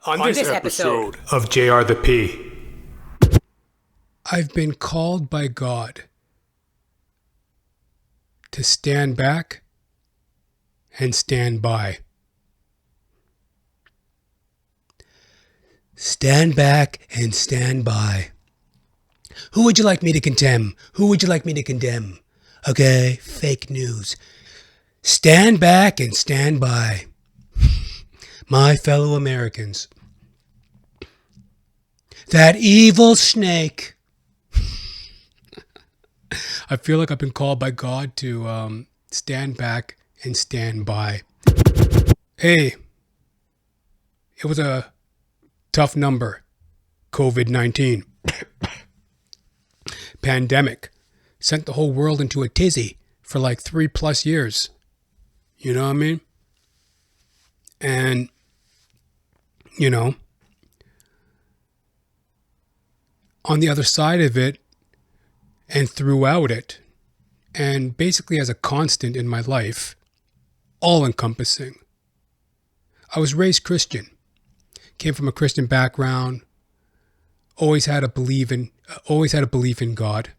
On this episode of JR the P. I've been called by God to stand back and stand by. Stand back and stand by. Who would you like me to condemn? Who would you like me to condemn? Okay, fake news. Stand back and stand by. My fellow Americans. That evil snake. I feel like I've been called by God to stand back and stand by. Hey, it was a tough number. COVID-19. Pandemic. Sent the whole world into a tizzy for like 3+ years. You know what I mean? And, you know, on the other side of it and throughout it, and basically as a constant in my life, all encompassing. I was raised Christian, came from a Christian background, always had a belief in God.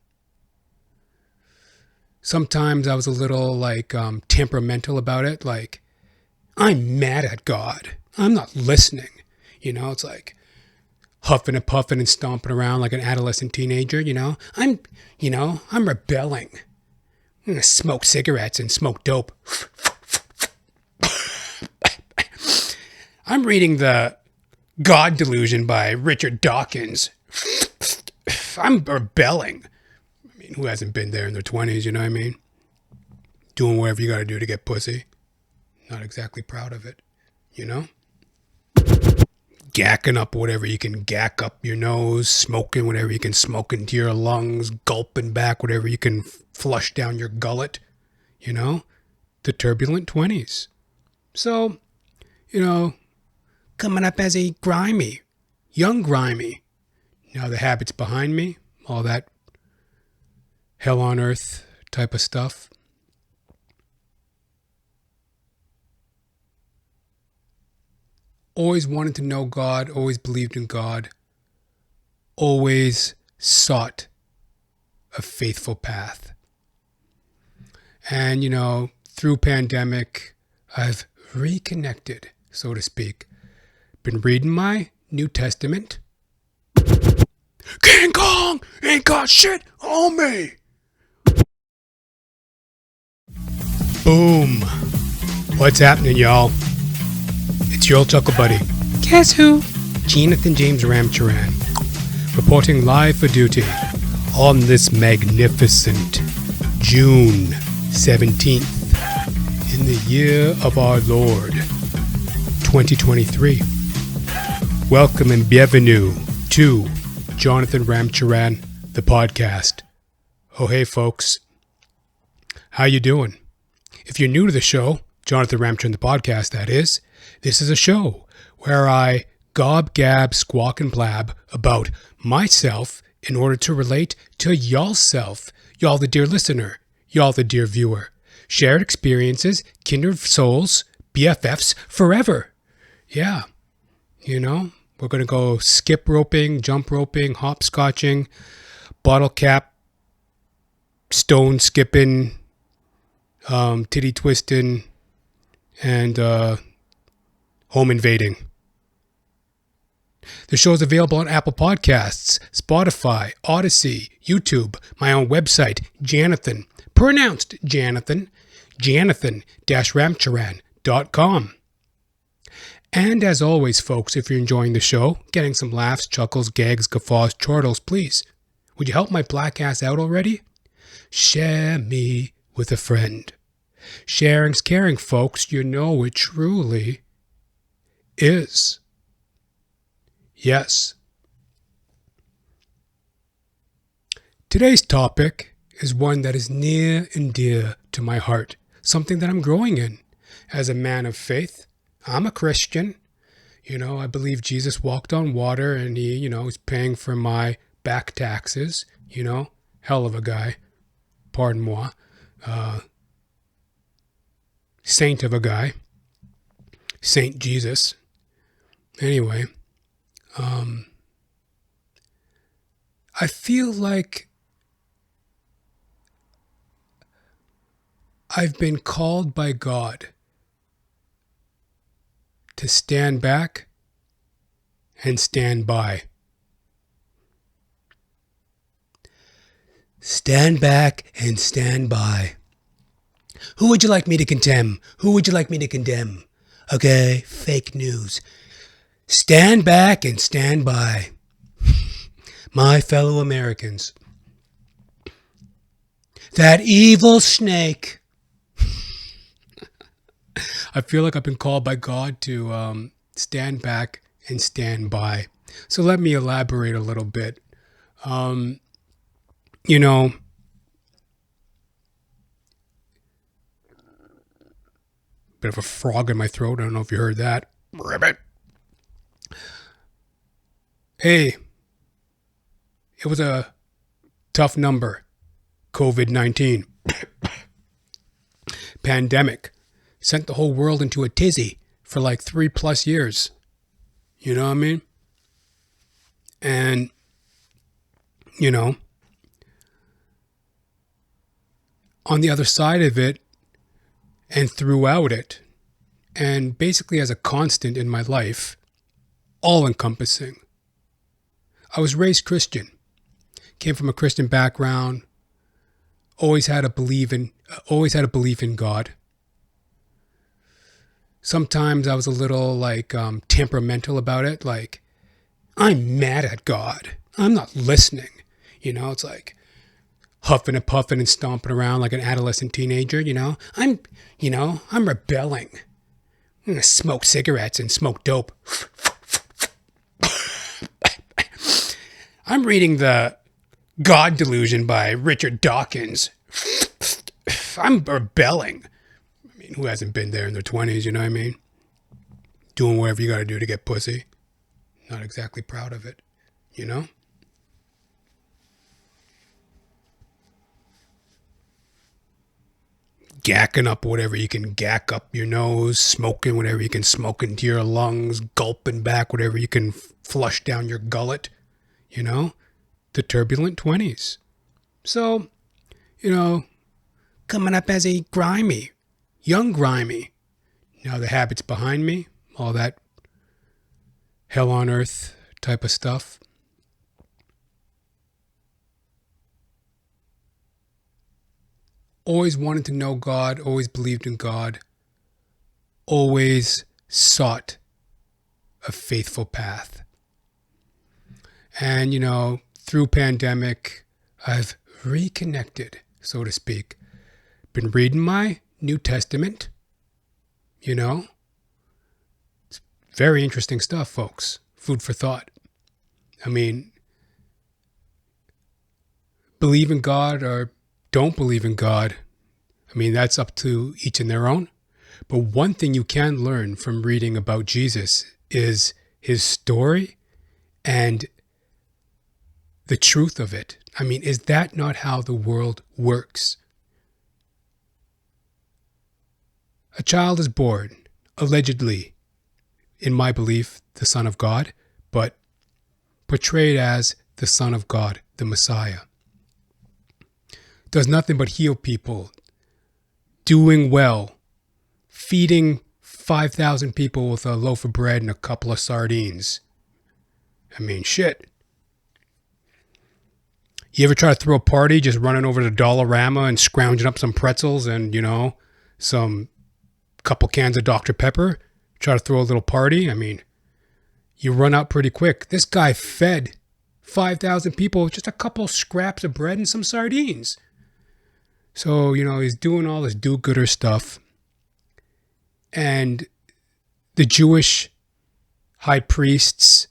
Sometimes I was a little temperamental about it, like I'm mad at God. I'm not listening. You know, it's like huffing and puffing and stomping around like an adolescent teenager, you know. I'm rebelling. I'm gonna smoke cigarettes and smoke dope. I'm reading the God Delusion by Richard Dawkins. I'm rebelling. I mean, who hasn't been there in their 20s, you know what I mean? Doing whatever you gotta do to get pussy. Not exactly proud of it, you know? Gacking up whatever you can gack up your nose, smoking whatever you can smoke into your lungs, gulping back whatever you can flush down your gullet, you know? The turbulent 20s. So, you know, coming up as a young grimy. Now the habit's behind me, all that hell on earth type of stuff. Always wanted to know God, always believed in God, always sought a faithful path. And, you know, through pandemic, I've reconnected, so to speak. Been reading my New Testament. King Kong ain't got shit on me. Boom. What's happening, y'all? It's your old chuckle buddy. Guess who? Johnathan James Ramcharan. Reporting live for duty on this magnificent June 17th in the year of our Lord, 2023. Welcome and bienvenue to Johnathan Ramcharan, the podcast. Oh, hey, folks. How you doing? If you're new to the show, Johnathan Ramcharan, the podcast, that is, this is a show where I gob, gab, squawk, and blab about myself in order to relate to y'all's self, y'all the dear listener, y'all the dear viewer. Shared experiences, kindred souls, BFFs forever. Yeah, you know, we're going to go skip roping, jump roping, hopscotching, bottle cap, stone skipping, titty twisting, and home invading. The show is available on Apple Podcasts, Spotify, Odyssey, YouTube, my own website, Johnathan, pronounced Johnathan, Johnathan-Ramcharan.com. And as always, folks, if you're enjoying the show, getting some laughs, chuckles, gags, guffaws, chortles, please, would you help my black ass out already? Share me with a friend. Sharing's caring, folks. You know it truly is. Yes. Today's topic is one that is near and dear to my heart, something that I'm growing in as a man of faith. I'm a Christian. You know, I believe Jesus walked on water and he, you know, is paying for my back taxes. You know, hell of a guy. Pardon moi. Saint of a guy. Saint Jesus. Anyway, I feel like I've been called by God to stand back and stand by. Stand back and stand by. Who would you like me to condemn? Who would you like me to condemn? Okay, fake news. Stand back and stand by. My fellow Americans. That evil snake. I feel like I've been called by God to stand back and stand by. So let me elaborate a little bit. You know, bit of a frog in my throat. I don't know if you heard that. Ribbit. Hey, it was a tough number. COVID-19. Pandemic. Sent the whole world into a tizzy for like 3+ years. You know what I mean? And, you know, on the other side of it and throughout it, and basically as a constant in my life, all encompassing. I was raised Christian, came from a Christian background, always had a belief in God. Sometimes I was a little like temperamental about it, like I'm mad at God. I'm not listening. You know, it's like huffing and puffing and stomping around like an adolescent teenager, you know. I'm rebelling. I'm going to smoke cigarettes and smoke dope. I'm reading The God Delusion by Richard Dawkins. I'm rebelling. I mean, who hasn't been there in their 20s, you know what I mean? Doing whatever you got to do to get pussy. Not exactly proud of it, you know? Gacking up whatever you can gack up your nose, smoking whatever you can smoke into your lungs, gulping back whatever you can flush down your gullet, you know? The turbulent 20s. So, you know, coming up as a young grimy. Now the habit's behind me, all that hell on earth type of stuff. Always wanted to know God, always believed in God, always sought a faithful path. And, you know, through pandemic, I've reconnected, so to speak. Been reading my New Testament, you know. It's very interesting stuff, folks. Food for thought. I mean, believe in God or don't believe in God, I mean, that's up to each and their own. But one thing you can learn from reading about Jesus is his story and the truth of it. I mean, is that not how the world works? A child is born, allegedly, in my belief, the Son of God, but portrayed as the Son of God, the Messiah. Does nothing but heal people, doing well, feeding 5,000 people with a loaf of bread and a couple of sardines. I mean, shit. You ever try to throw a party just running over to Dollarama and scrounging up some pretzels and, you know, some couple cans of Dr. Pepper? Try to throw a little party? I mean, you run out pretty quick. This guy fed 5,000 people with just a couple scraps of bread and some sardines. So, you know, he's doing all this do-gooder stuff. And the Jewish high priests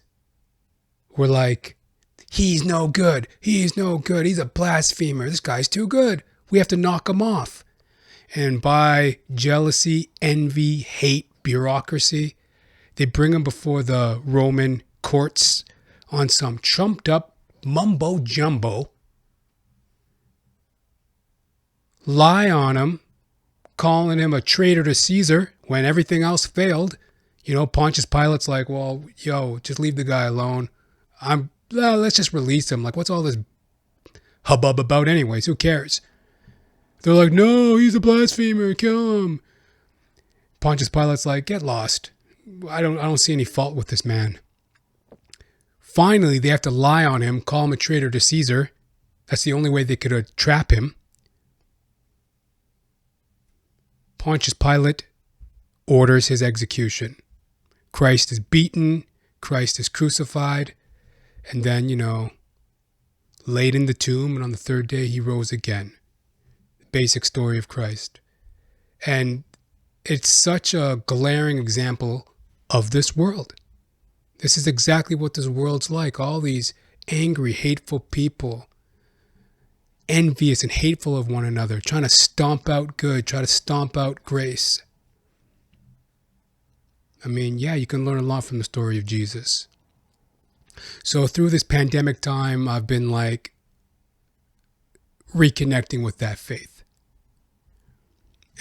were like, he's no good. He's no good. He's a blasphemer. This guy's too good. We have to knock him off. And by jealousy, envy, hate, bureaucracy, they bring him before the Roman courts on some trumped up mumbo jumbo, lie on him, calling him a traitor to Caesar when everything else failed, Pontius Pilate's like, well, just leave the guy alone. Let's just release him. Like, what's all this hubbub about anyways? Who cares? They're like, no, he's a blasphemer. Kill him. Pontius Pilate's like, get lost. I don't see any fault with this man. Finally, they have to lie on him, call him a traitor to Caesar. That's the only way they could trap him. Pontius Pilate orders his execution. Christ is beaten. Christ is crucified. And then, laid in the tomb, and on the third day he rose again. Basic story of Christ. And it's such a glaring example of this world. This is exactly what this world's like. All these angry, hateful people, envious and hateful of one another, trying to stomp out good, try to stomp out grace. I mean, yeah, you can learn a lot from the story of Jesus. So through this pandemic time, I've been like reconnecting with that faith.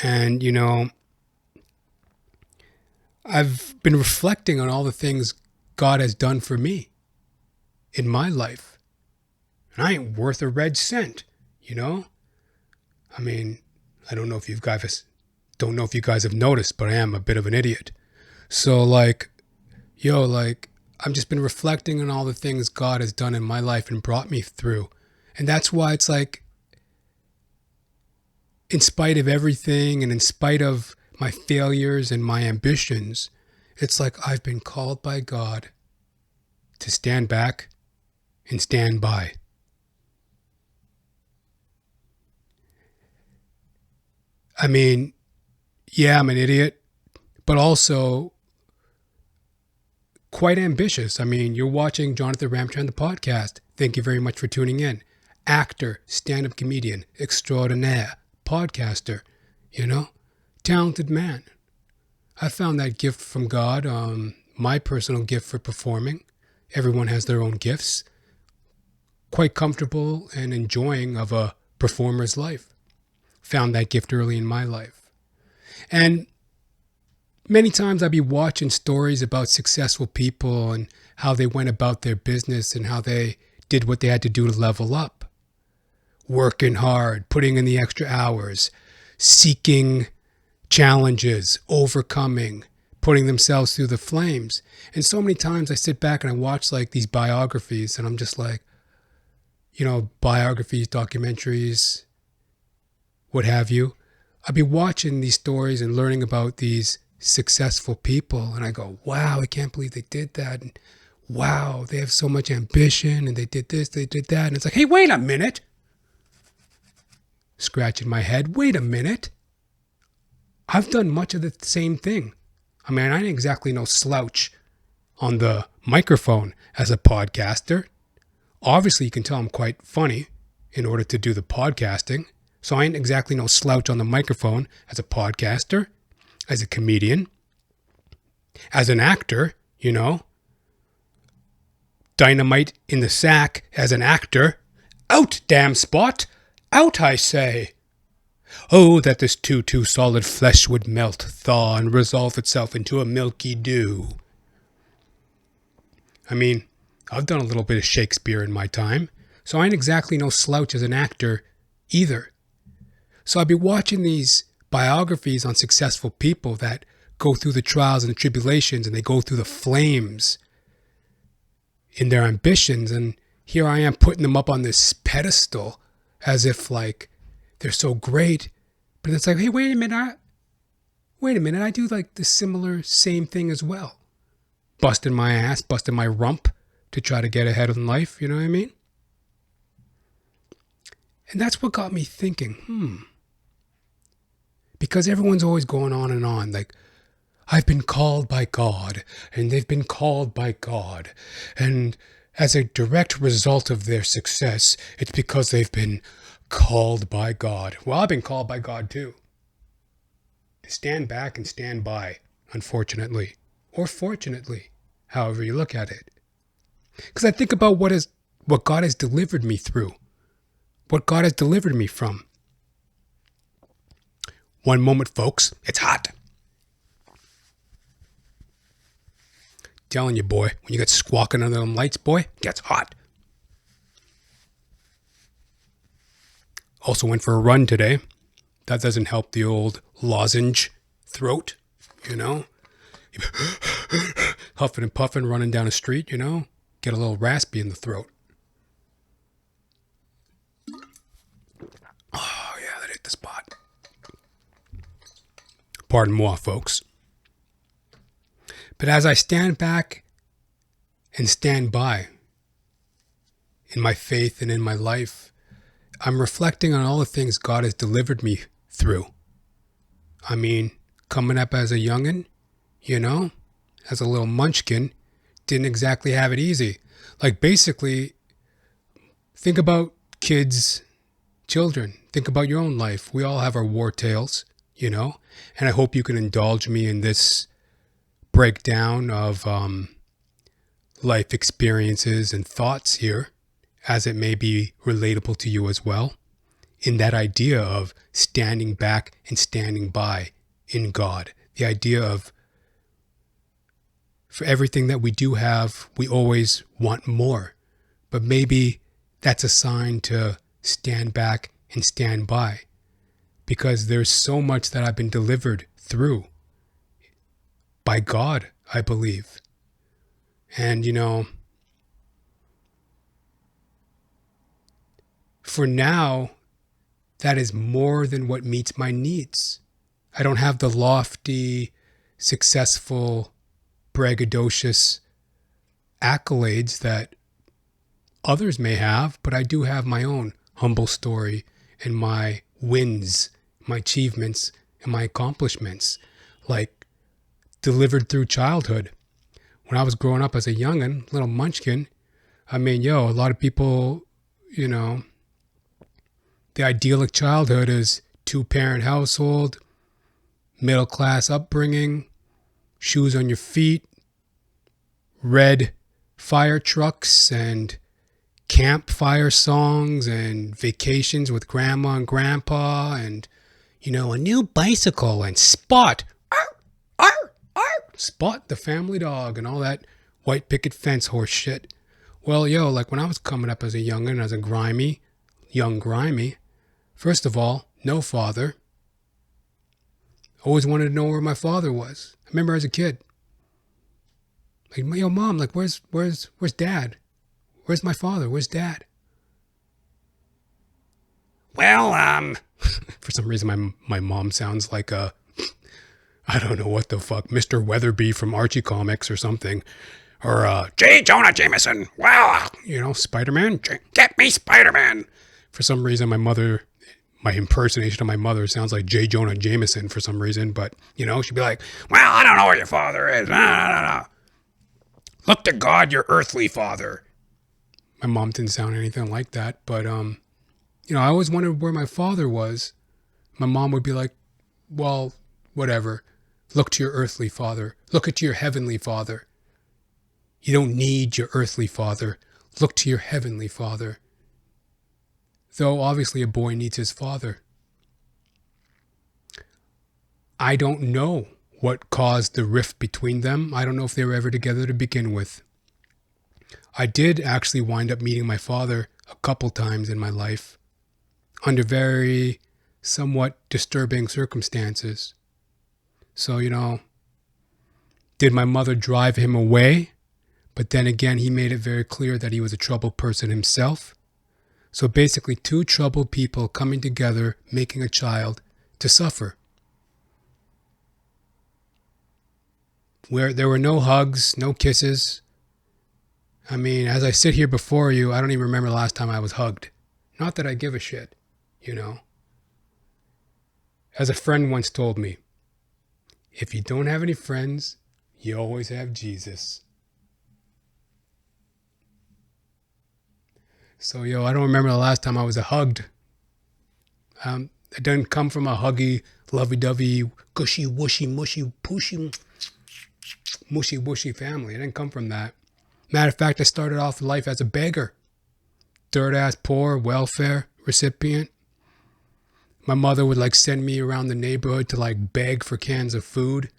And, I've been reflecting on all the things God has done for me in my life. And I ain't worth a red cent, I mean, I don't know if you guys have noticed, but I am a bit of an idiot. So I've just been reflecting on all the things God has done in my life and brought me through. And that's why it's like, in spite of everything and in spite of my failures and my ambitions, it's like I've been called by God to stand back and stand by. I mean, yeah, I'm an idiot, but also quite ambitious. I mean, you're watching Johnathan Ramcharan, the podcast. Thank you very much for tuning in. Actor, stand-up comedian, extraordinaire, podcaster, talented man. I found that gift from God, my personal gift for performing. Everyone has their own gifts. Quite comfortable and enjoying of a performer's life. Found that gift early in my life. And many times I'd be watching stories about successful people and how they went about their business and how they did what they had to do to level up. Working hard, putting in the extra hours, seeking challenges, overcoming, putting themselves through the flames. And so many times I sit back and I watch like these biographies and I'm just like, biographies, documentaries, what have you. I'd be watching these stories and learning about these successful people and I go, wow, I can't believe they did that. And wow, they have so much ambition and they did this, they did that. And it's like, hey, wait a minute. Scratching my head, wait a minute. I've done much of the same thing. I mean, I ain't exactly no slouch on the microphone as a podcaster. Obviously, you can tell I'm quite funny in order to do the podcasting. So I ain't exactly no slouch on the microphone as a podcaster, as a comedian, as an actor, Dynamite in the sack as an actor. Out, damn spot! Out, I say! Oh, that this too solid flesh would melt, thaw, and resolve itself into a milky dew. I mean, I've done a little bit of Shakespeare in my time, so I ain't exactly no slouch as an actor either. So I'd be watching these biographies on successful people that go through the trials and the tribulations and they go through the flames in their ambitions. And here I am putting them up on this pedestal as if like they're so great. But it's like, hey, wait a minute. I do like the same thing as well. Busting my ass, busting my rump to try to get ahead in life. You know what I mean? And that's what got me thinking, because everyone's always going on and on. Like, I've been called by God and they've been called by God. And as a direct result of their success, it's because they've been called by God. Well, I've been called by God too. To stand back and stand by, unfortunately. Or fortunately, however you look at it. Because I think about what God has delivered me through. What God has delivered me from. One moment, folks. It's hot. Telling you, boy, when you get squawking under them lights, boy, it gets hot. Also went for a run today. That doesn't help the old lozenge throat, you know. Huffing and puffing, running down the street, you know. Get a little raspy in the throat. Oh, yeah, that hit the spot. Pardon moi, folks. But as I stand back and stand by in my faith and in my life, I'm reflecting on all the things God has delivered me through. I mean, coming up as a youngin', you know, as a little munchkin, didn't exactly have it easy. Like basically, think about kids, children. Think about your own life. We all have our war tales, you know, and I hope you can indulge me in this breakdown of life experiences and thoughts here, as it may be relatable to you as well, in that idea of standing back and standing by in God. The idea of, for everything that we do have, we always want more. But maybe that's a sign to stand back and stand by, because there's so much that I've been delivered through by God, I believe. And, you know, for now, that is more than what meets my needs. I don't have the lofty, successful, braggadocious accolades that others may have, but I do have my own humble story and my wins, my achievements, and my accomplishments, like delivered through childhood. When I was growing up as a youngin', little munchkin, I mean, a lot of people, you know, the idyllic childhood is 2-parent household, middle class upbringing, shoes on your feet, red fire trucks and campfire songs and vacations with grandma and grandpa and, you know, a new bicycle and Spot. Spot the family dog and all that white picket fence horse shit. Well, like when I was coming up as a youngin', as a young grimy, first of all, no father. Always wanted to know where my father was. I remember as a kid, like, mom, like, where's dad? Where's my father? Where's dad? Well, for some reason my mom sounds like a, I don't know what the fuck, Mr. Weatherby from Archie Comics or something. Or J. Jonah Jameson. Wow. You know, Spider-Man. Get me Spider-Man. For some reason, my impersonation of my mother sounds like J. Jonah Jameson for some reason. But, you know, she'd be like, well, I don't know where your father is. Look to God, your earthly father. My mom didn't sound anything like that. But, you know, I always wondered where my father was. My mom would be like, well, whatever. Look to your earthly father. Look at your heavenly father. You don't need your earthly father. Look to your heavenly father. Though obviously a boy needs his father. I don't know what caused the rift between them. I don't know if they were ever together to begin with. I did actually wind up meeting my father a couple times in my life under very somewhat disturbing circumstances. So, you know, did my mother drive him away? But then again, he made it very clear that he was a troubled person himself. So basically, two troubled people coming together, making a child to suffer. Where there were no hugs, no kisses. I mean, as I sit here before you, I don't even remember the last time I was hugged. Not that I give a shit, you know. As a friend once told me, if you don't have any friends, you always have Jesus. So, I don't remember the last time I was hugged. It doesn't come from a huggy, lovey-dovey, gushy, whooshy, mushy, pooshy, mushy, whooshy family. It didn't come from that. Matter of fact, I started off life as a beggar. Dirt-ass poor, welfare recipient. My mother would send me around the neighborhood to beg for cans of food.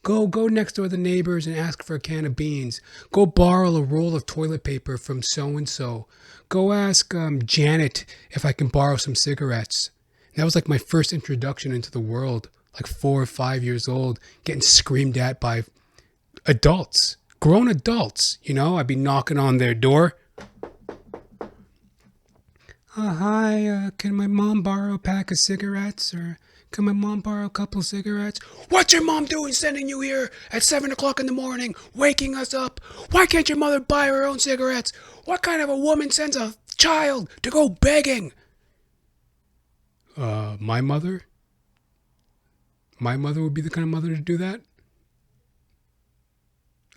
Go next door to the neighbors and ask for a can of beans. Go borrow a roll of toilet paper from so-and-so. Go ask Janet if I can borrow some cigarettes. And that was like my first introduction into the world, like 4 or 5 years old, getting screamed at by adults, grown adults. You know, I'd be knocking on their door. Hi, can my mom borrow a pack of cigarettes? Or can my mom borrow a couple of cigarettes? What's your mom doing sending you here at 7 o'clock in the morning, waking us up? Why can't your mother buy her own cigarettes? What kind of a woman sends a child to go begging? My mother? My mother would be the kind of mother to do that?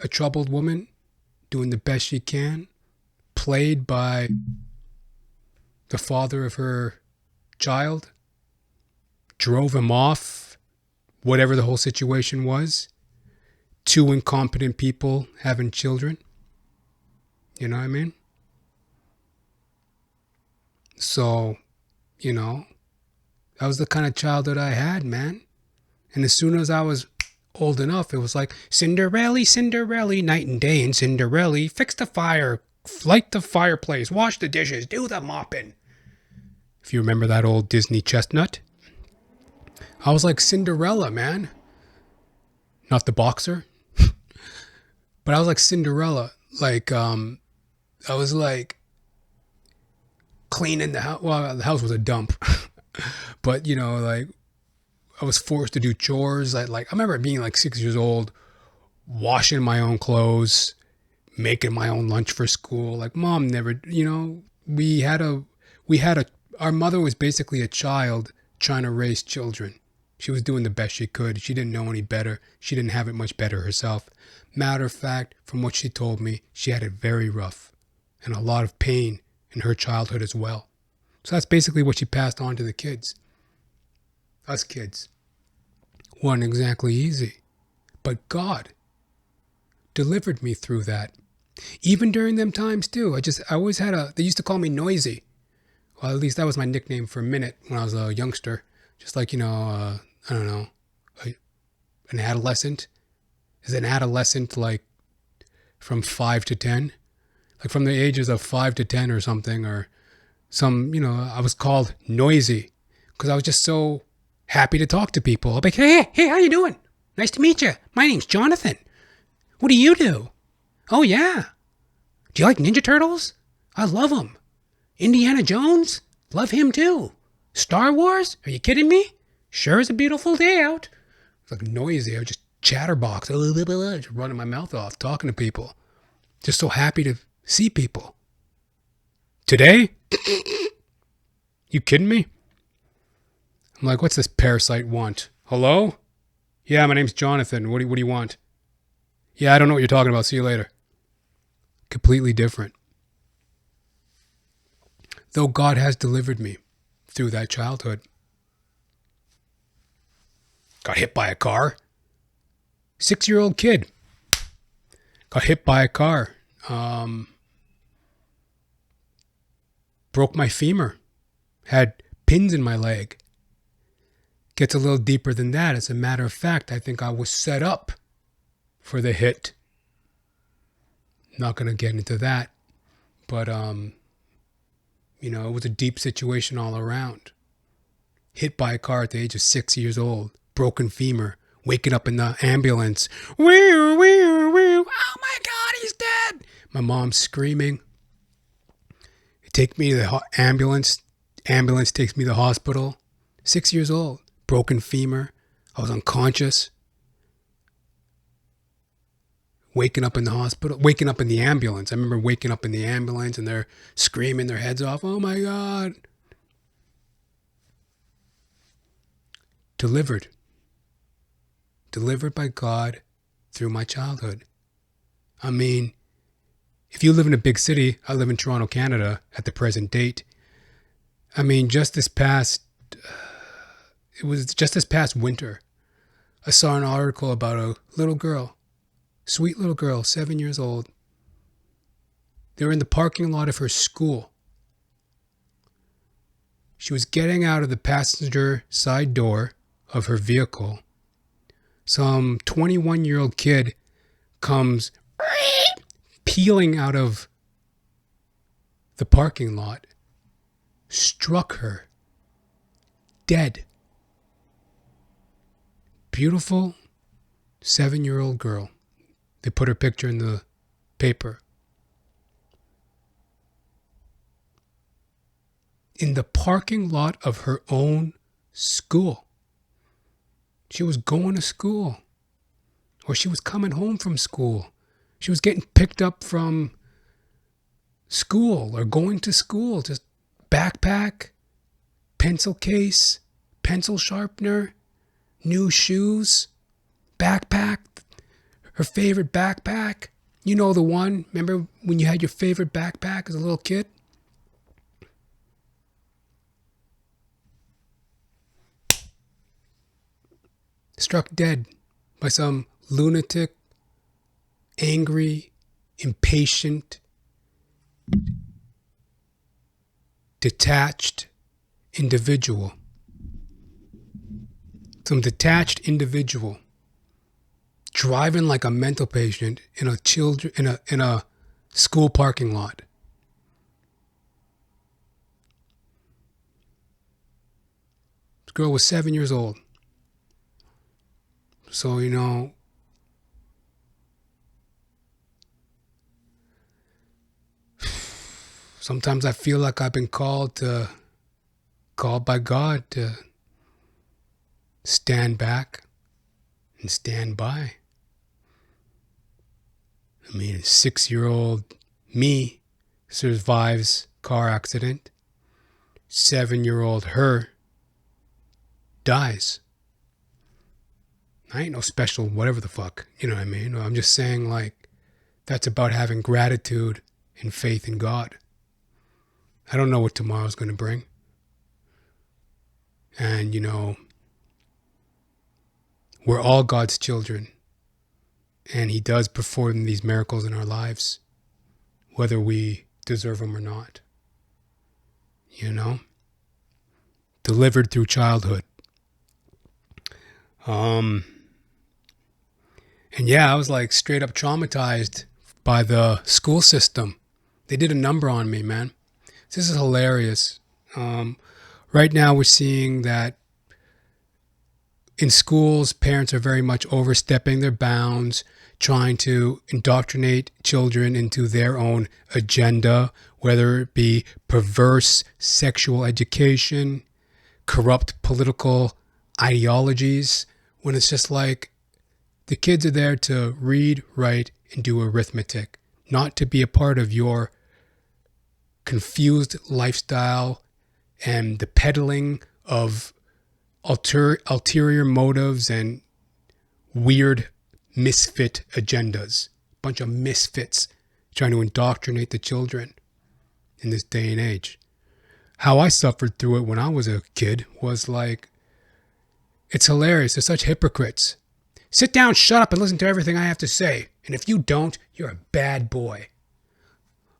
A troubled woman doing the best she can, played by the father of her child, drove him off, whatever the whole situation was. 2 incompetent people having children. You know what I mean? So, you know, that was the kind of childhood I had, man. And as soon as I was old enough, it was like, Cinderella, Cinderella, night and day in Cinderella, fix the fire, light the fireplace, wash the dishes, do the mopping. If you remember that old Disney chestnut. I was like Cinderella, man. Not the boxer. But I was like Cinderella. Like, I was like cleaning the house. Well, the house was a dump. But, you know, like, I was forced to do chores. I remember being like 6 years old, washing my own clothes, making my own lunch for school. Like, mom never, you know, our mother was basically a child trying to raise children. She was doing the best she could. She didn't know any better. She didn't have it much better herself. Matter of fact, from what she told me, she had it very rough and a lot of pain in her childhood as well. So that's basically what she passed on to the kids. Us kids. Wasn't exactly easy. But God delivered me through that. Even during them times too. I always had they used to call me Noisy. Well, at least that was my nickname for a minute when I was a youngster. Just like, you know, I don't know, an adolescent. Is an adolescent like from 5 to 10? Like from the ages of 5 to 10 or something, or some, you know, I was called Noisy because I was just so happy to talk to people. I'll be like, hey, how you doing? Nice to meet you. My name's Johnathan. What do you do? Oh, yeah. Do you like Ninja Turtles? I love them. Indiana Jones? Love him too. Star Wars? Are you kidding me? Sure is a beautiful day out. It's like Noisy. I was just chatterbox. Just running my mouth off, talking to people. Just so happy to see people. Today? You kidding me? I'm like, what's this parasite want? Hello? Yeah, my name's Johnathan. What do you want? Yeah, I don't know what you're talking about. See you later. Completely different. Though God has delivered me through that childhood. Got hit by a car. 6-year-old kid. Got hit by a car. Broke my femur. Had pins in my leg. Gets a little deeper than that. As a matter of fact, I think I was set up for the hit. Not going to get into that. But, you know, it was a deep situation all around. Hit by a car at the age of 6 years old. Broken femur. Waking up in the ambulance. Wee, wee, wee. Oh my God, he's dead. My mom's screaming. They take me to the ambulance. Ambulance takes me to the hospital. 6 years old. Broken femur. I was unconscious. Waking up in the hospital. Waking up in the ambulance. I remember waking up in the ambulance and they're screaming their heads off. Oh my God. Delivered by God through my childhood. I mean, if you live in a big city, I live in Toronto, Canada at the present date. I mean, it was just this past winter, I saw an article about a little girl, sweet little girl, 7 years old. They were in the parking lot of her school. She was getting out of the passenger side door of her vehicle. Some 21-year-old kid comes peeling out of the parking lot, struck her dead. Beautiful 7-year-old girl. They put her picture in the paper. In the parking lot of her own school. She was going to school. Or she was coming home from school. She was getting picked up from school or going to school. Just backpack, pencil case, pencil sharpener, new shoes, backpack, her favorite backpack. You know the one. Remember when you had your favorite backpack as a little kid? Struck dead by some lunatic, angry, impatient, detached individual. Some detached individual driving like a mental patient in a school parking lot. This girl was 7 years old. So, sometimes I feel like I've been called by God to stand back and stand by. I mean, 6-year-old me survives car accident. 7-year-old her dies. I ain't no special whatever the fuck, you know what I mean? I'm just saying, like, that's about having gratitude and faith in God. I don't know what tomorrow's going to bring. And, we're all God's children. And He does perform these miracles in our lives, whether we deserve them or not. Delivered through childhood. And yeah, I was like straight up traumatized by the school system. They did a number on me, man. This is hilarious. Right now we're seeing that in schools, parents are very much overstepping their bounds, trying to indoctrinate children into their own agenda, whether it be perverse sexual education, corrupt political ideologies, when it's just like the kids are there to read, write, and do arithmetic, not to be a part of your confused lifestyle and the peddling of ulterior motives and weird misfit agendas. Bunch of misfits trying to indoctrinate the children in this day and age. How I suffered through it when I was a kid was like, it's hilarious. They're such hypocrites. Sit down, shut up, and listen to everything I have to say. And if you don't, you're a bad boy.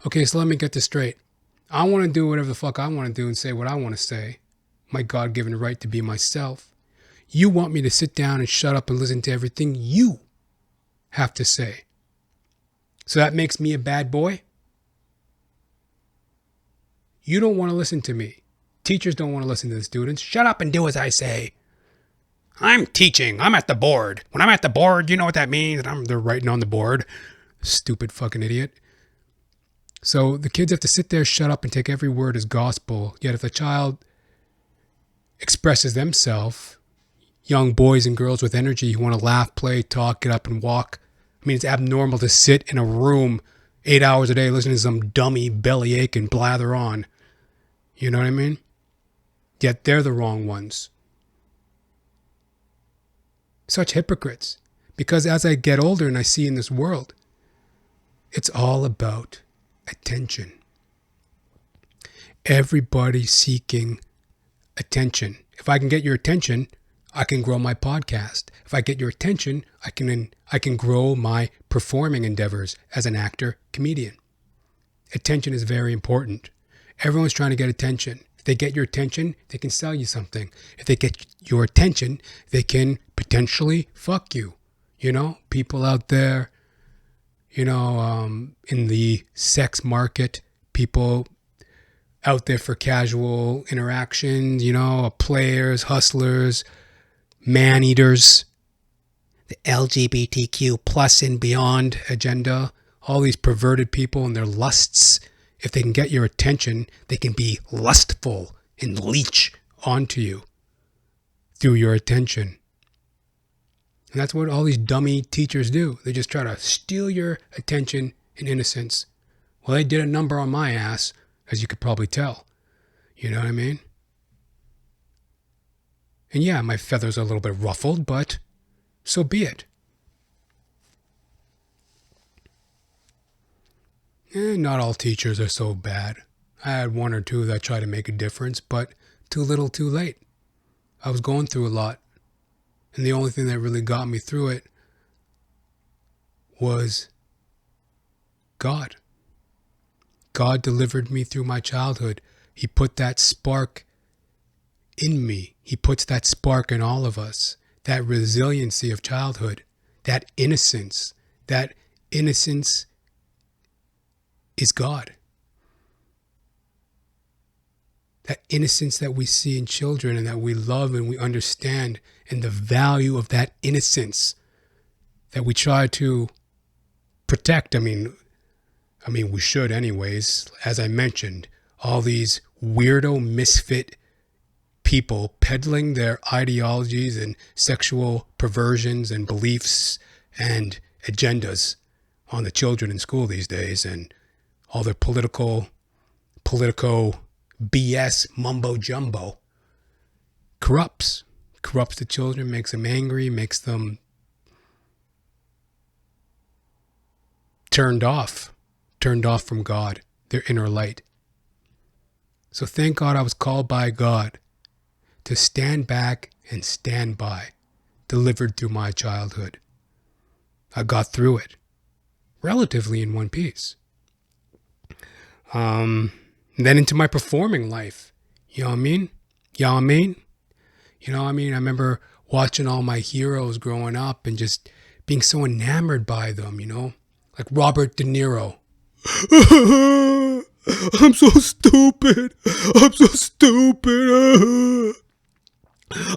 Okay, so let me get this straight. I want to do whatever the fuck I want to do and say what I want to say. My God-given right to be myself. You want me to sit down and shut up and listen to everything you have to say. So that makes me a bad boy? You don't want to listen to me. Teachers don't want to listen to the students. Shut up and do as I say. I'm teaching. I'm at the board. When I'm at the board, you know what that means? They're writing on the board. Stupid fucking idiot. So the kids have to sit there, shut up, and take every word as gospel. Yet if a child expresses themselves, young boys and girls with energy who want to laugh, play, talk, get up and walk. I mean, it's abnormal to sit in a room 8 hours a day listening to some dummy bellyache and blather on. You know what I mean? Yet they're the wrong ones. Such hypocrites. Because as I get older and I see in this world, it's all about attention. Everybody seeking attention. If I can get your attention, I can grow my podcast. If I get your attention, I can grow my performing endeavors as an actor, comedian. Attention is very important. Everyone's trying to get attention. If they get your attention, they can sell you something. If they get your attention, they can potentially fuck you. You know, people out there, you know, in the sex market, people out there for casual interactions, you know, players, hustlers, man-eaters, the LGBTQ plus and beyond agenda, all these perverted people and their lusts. If they can get your attention, they can be lustful and leech onto you through your attention. And that's what all these dummy teachers do. They just try to steal your attention and innocence. Well, they did a number on my ass, as you could probably tell. You know what I mean? And yeah, my feathers are a little bit ruffled, but so be it. Not all teachers are so bad. I had one or two that tried to make a difference, but too little too late. I was going through a lot. And the only thing that really got me through it was God. God delivered me through my childhood. He put that spark in me. He puts that spark in all of us. That resiliency of childhood. That innocence. That innocence is God. That innocence that we see in children and that we love and we understand, and the value of that innocence that we try to protect. I mean, we should anyways. As I mentioned, all these weirdo misfit people peddling their ideologies and sexual perversions and beliefs and agendas on the children in school these days, and all their politico BS mumbo jumbo corrupts the children, makes them angry, makes them turned off from God, their inner light. So thank God I was called by God to stand back and stand by, delivered through my childhood. I got through it relatively in one piece. Then into my performing life. You know what I mean? I remember watching all my heroes growing up and just being so enamored by them, you know? Like Robert De Niro. I'm so stupid.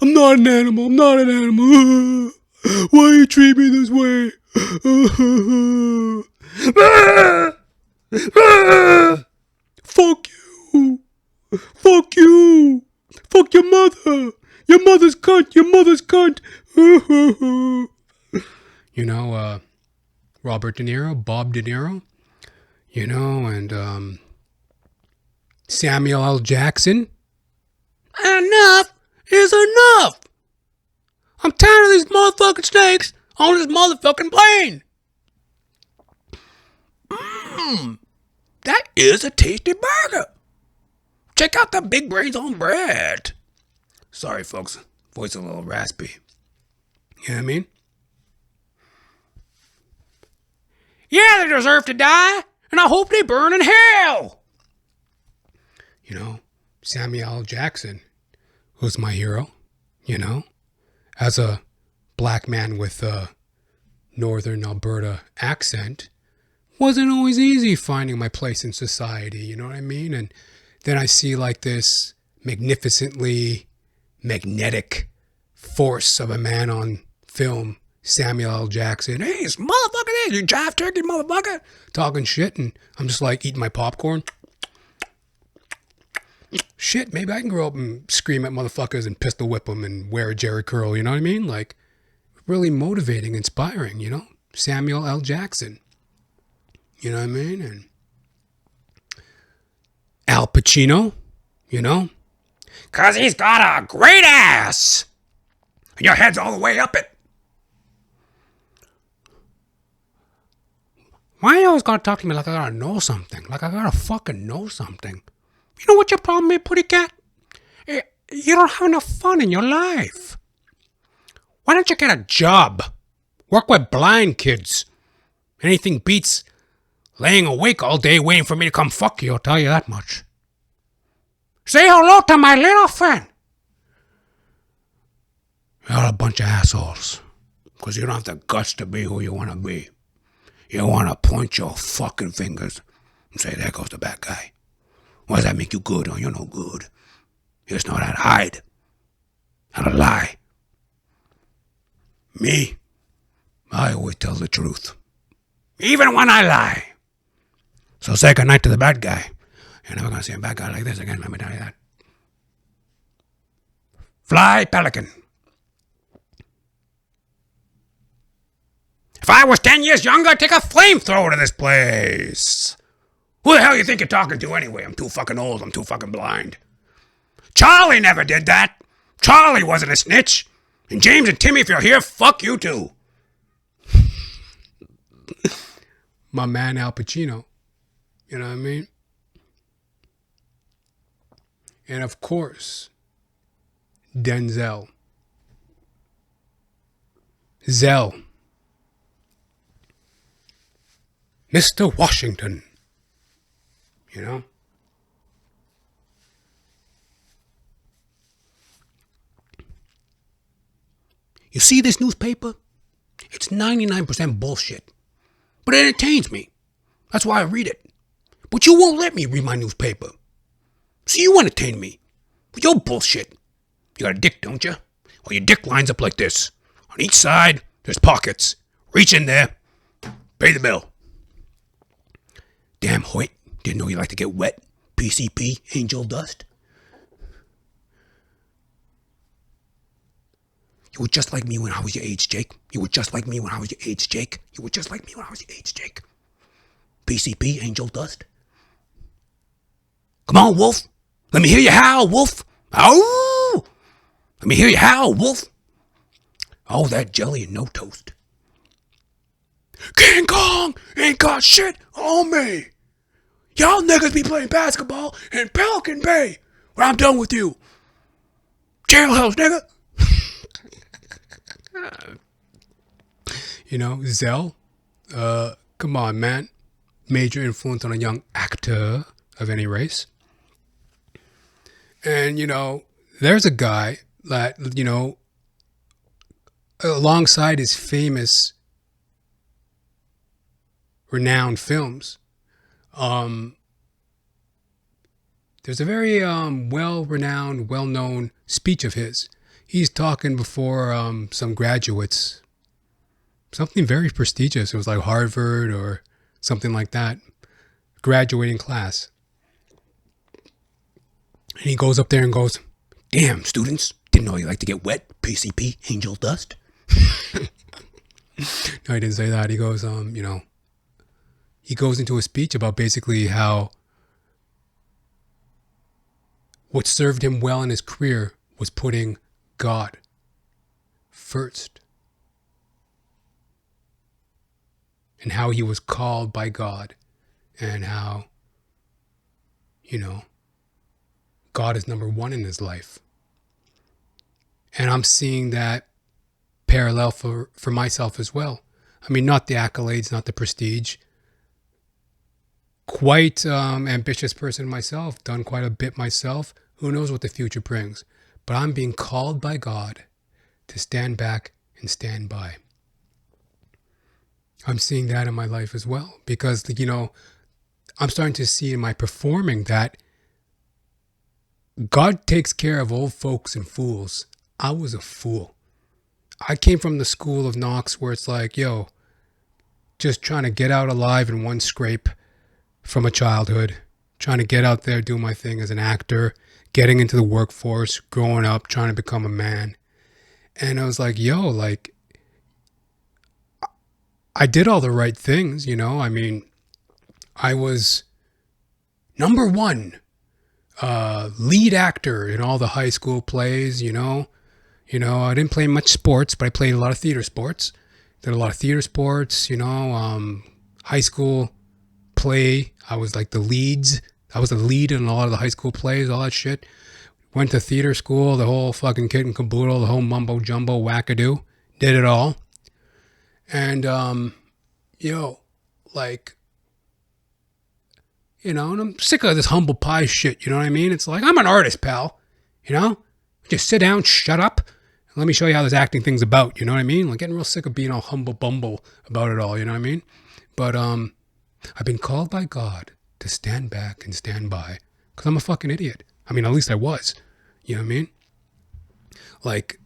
I'm not an animal. Why you treat me this way? Fuck you. Fuck your mother. Your mother's cunt. You know, Robert De Niro, Bob De Niro, you know, and Samuel L. Jackson. Enough is enough. I'm tired of these motherfucking snakes on this motherfucking plane. That is a tasty burger. Check out the big brains on bread. Sorry, folks. Voice a little raspy. You know what I mean? Yeah, they deserve to die, and I hope they burn in hell. You know, Samuel L. Jackson was my hero, you know, as a black man with a northern Alberta accent. Wasn't always easy finding my place in society, you know what I mean? And then I see like this magnificently magnetic force of a man on film, Samuel L. Jackson. Hey, it's motherfucker there, you jive turkey motherfucker, talking shit, and I'm just like eating my popcorn. Shit, maybe I can grow up and scream at motherfuckers and pistol whip them and wear a Jerry curl, you know what I mean? Like, really motivating, inspiring, you know? Samuel L. Jackson. You know what I mean? And Al Pacino, you know? 'Cause he's got a great ass. And your head's all the way up it. Why you always gotta talk to me like I gotta know something? Like I gotta fucking know something. You know what your problem is, pretty cat? You don't have enough fun in your life. Why don't you get a job? Work with blind kids. Anything beats laying awake all day waiting for me to come fuck you, I'll tell you that much. Say hello to my little friend. You're a bunch of assholes. Because you don't have the guts to be who you want to be. You want to point your fucking fingers and say, there goes the bad guy. Why does that make you good? Oh, you're no good. You just know how to hide. How to lie. Me, I always tell the truth. Even when I lie. So say goodnight to the bad guy. You're never going to see a bad guy like this again, let me tell you that. Fly Pelican. If I was 10 years younger, I'd take a flamethrower to this place. Who the hell you think you're talking to anyway? I'm too fucking old. I'm too fucking blind. Charlie never did that. Charlie wasn't a snitch. And James and Timmy, if you're here, fuck you too. My man Al Pacino. You know what I mean? And of course, Denzel. Zell. Mr. Washington. You know? You see this newspaper? It's 99% bullshit. But it entertains me. That's why I read it. But you won't let me read my newspaper. So you entertain me with your bullshit. You got a dick, don't you? Well, your dick lines up like this. On each side, there's pockets. Reach in there. Pay the bill. Damn, Hoyt. Didn't know you like to get wet. PCP, angel dust. You were just like me when I was your age, Jake. You were just like me when I was your age, Jake. You were just like me when I was your age, Jake. PCP, angel dust. Come on, Wolf. Let me hear you howl, Wolf. Ow! Let me hear you howl, Wolf. Oh, that jelly and no toast. King Kong ain't got shit on me. Y'all niggas be playing basketball in Pelican Bay when I'm done with you. Jailhouse, nigga. You know, Zell. Come on, man. Major influence on a young actor of any race. And, you know, there's a guy that, you know, alongside his famous, renowned films, there's a very well-renowned, well-known speech of his. He's talking before some graduates, something very prestigious. It was like Harvard or something like that, graduating class. And he goes up there and goes, damn, students, didn't know you like to get wet, PCP, angel dust. No, he didn't say that. He goes, you know, he goes into a speech about basically how what served him well in his career was putting God first. And how he was called by God. And how, you know, God is number one in his life. And I'm seeing that parallel for myself as well. I mean, not the accolades, not the prestige. Quite ambitious person myself, done quite a bit myself. Who knows what the future brings? But I'm being called by God to stand back and stand by. I'm seeing that in my life as well. Because, you know, I'm starting to see in my performing that God takes care of old folks and fools. I was a fool. I came from the school of Knox where it's like, yo, just trying to get out alive in one scrape from a childhood, trying to get out there, do my thing as an actor, getting into the workforce, growing up, trying to become a man. And I was like, yo, like, I did all the right things, you know? I mean, I was number one lead actor in all the high school plays, you know? You know, I didn't play much sports, but I played a lot of theater sports. Did a lot of theater sports, you know, high school play. I was like the leads. I was the lead in a lot of the high school plays, all that shit. Went to theater school, the whole fucking kit and caboodle, the whole mumbo jumbo wackadoo. Did it all. And, like, and I'm sick of this humble pie shit, you know what I mean? It's like, I'm an artist, pal, Just sit down, shut up, and let me show you how this acting thing's about, you know what I mean? Like, getting real sick of being all humble bumble about it all, you know what I mean? But I've been called by God to stand back and stand by, because I'm a fucking idiot. I mean, at least I was, you know what I mean? Like,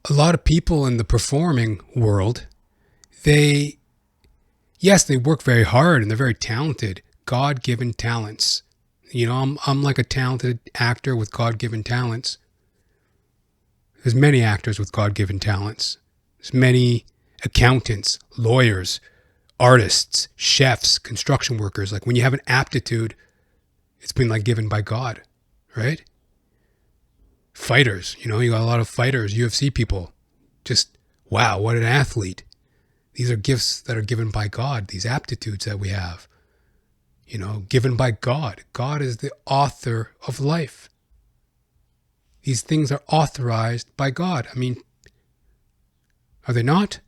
a lot of people in the performing world, they work very hard and they're very talented, God-given talents. I'm like a talented actor with God-given talents. There's many actors with God-given talents. There's many accountants, lawyers, artists, chefs, construction workers. Like, when you have an aptitude, it's been like given by God, right? Fighters, you got a lot of fighters, UFC people. Just, wow, what an athlete. These are gifts that are given by God, these aptitudes that we have, given by God. God is the author of life. These things are authorized by God. I mean, are they not?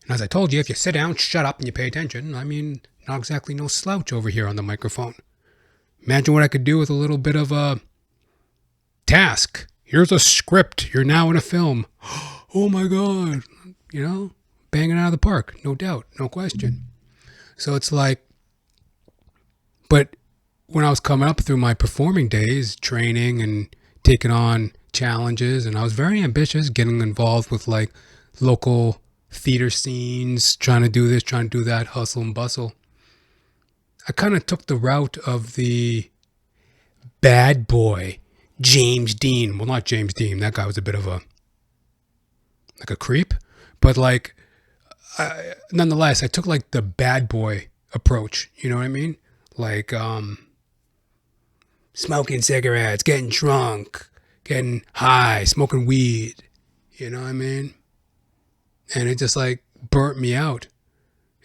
And as I told you, if you sit down, shut up, and you pay attention, I mean, not exactly no slouch over here on the microphone. Imagine what I could do with a little bit of a task. Here's a script. You're now in a film. Oh my God. Banging out of the park. No doubt. No question. So it's like, but when I was coming up through my performing days, training and taking on challenges, and I was very ambitious, getting involved with like local theater scenes, trying to do this, trying to do that, hustle and bustle. I kind of took the route of the bad boy, James Dean. Well, not James Dean. That guy was a bit of a creep. But like, nonetheless, I took like the bad boy approach. You know what I mean? Like, smoking cigarettes, getting drunk, getting high, smoking weed. You know what I mean? And it just like burnt me out.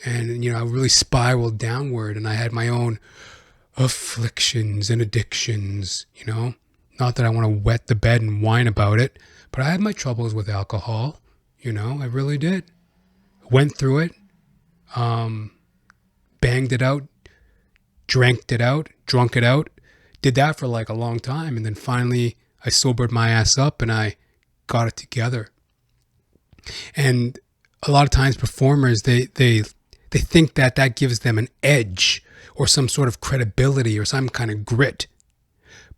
And, I really spiraled downward, and I had my own afflictions and addictions, Not that I want to wet the bed and whine about it, but I had my troubles with alcohol, I really did. Went through it, banged it out, drank it out, drunk it out, did that for like a long time, and then finally I sobered my ass up and I got it together. And a lot of times performers, they think that gives them an edge or some sort of credibility or some kind of grit.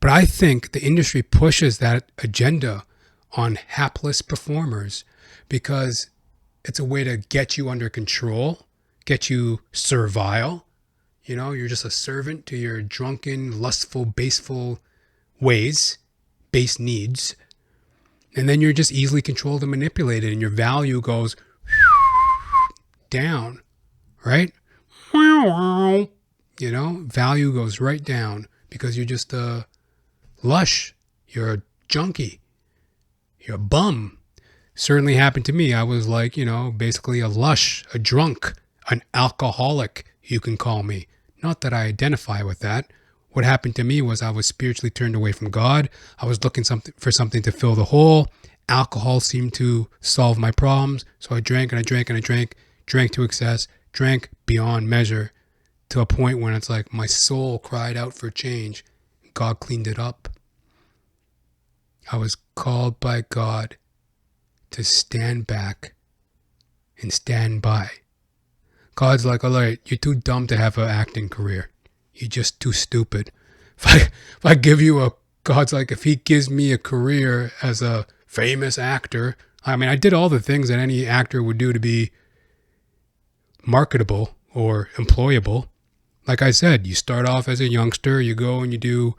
But I think the industry pushes that agenda on hapless performers because it's a way to get you under control, get you servile. You're just a servant to your drunken, lustful, baseful ways, base needs. And then you're just easily controlled and manipulated, and your value goes down, right? Value goes right down because you're just a lush. You're a junkie. You're a bum. Certainly happened to me. I was like, basically a lush, a drunk, an alcoholic, you can call me. Not that I identify with that. What happened to me was I was spiritually turned away from God. I was looking for something to fill the hole. Alcohol seemed to solve my problems. So I drank and I drank and I drank to excess, drank beyond measure to a point when it's like my soul cried out for change. God cleaned it up. I was called by God to stand back and stand by. God's like, all right, you're too dumb to have an acting career. You're just too stupid. If I give you God's like, if he gives me a career as a famous actor, I mean, I did all the things that any actor would do to be marketable or employable. Like I said, you start off as a youngster, you go and you do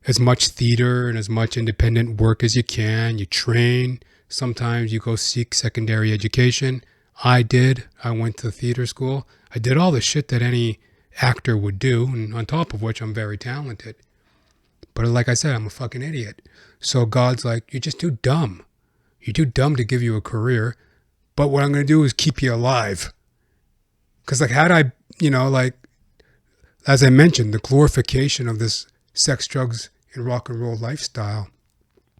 as much theater and as much independent work as you can. You train. Sometimes you go seek secondary education. I did. I went to theater school. I did all the shit that any actor would do, and on top of which I'm very talented. But like I said, I'm a fucking idiot. So God's like, you're just too dumb. You're too dumb to give you a career. But what I'm going to do is keep you alive. Because like had I, as I mentioned, the glorification of this sex, drugs, and rock and roll lifestyle.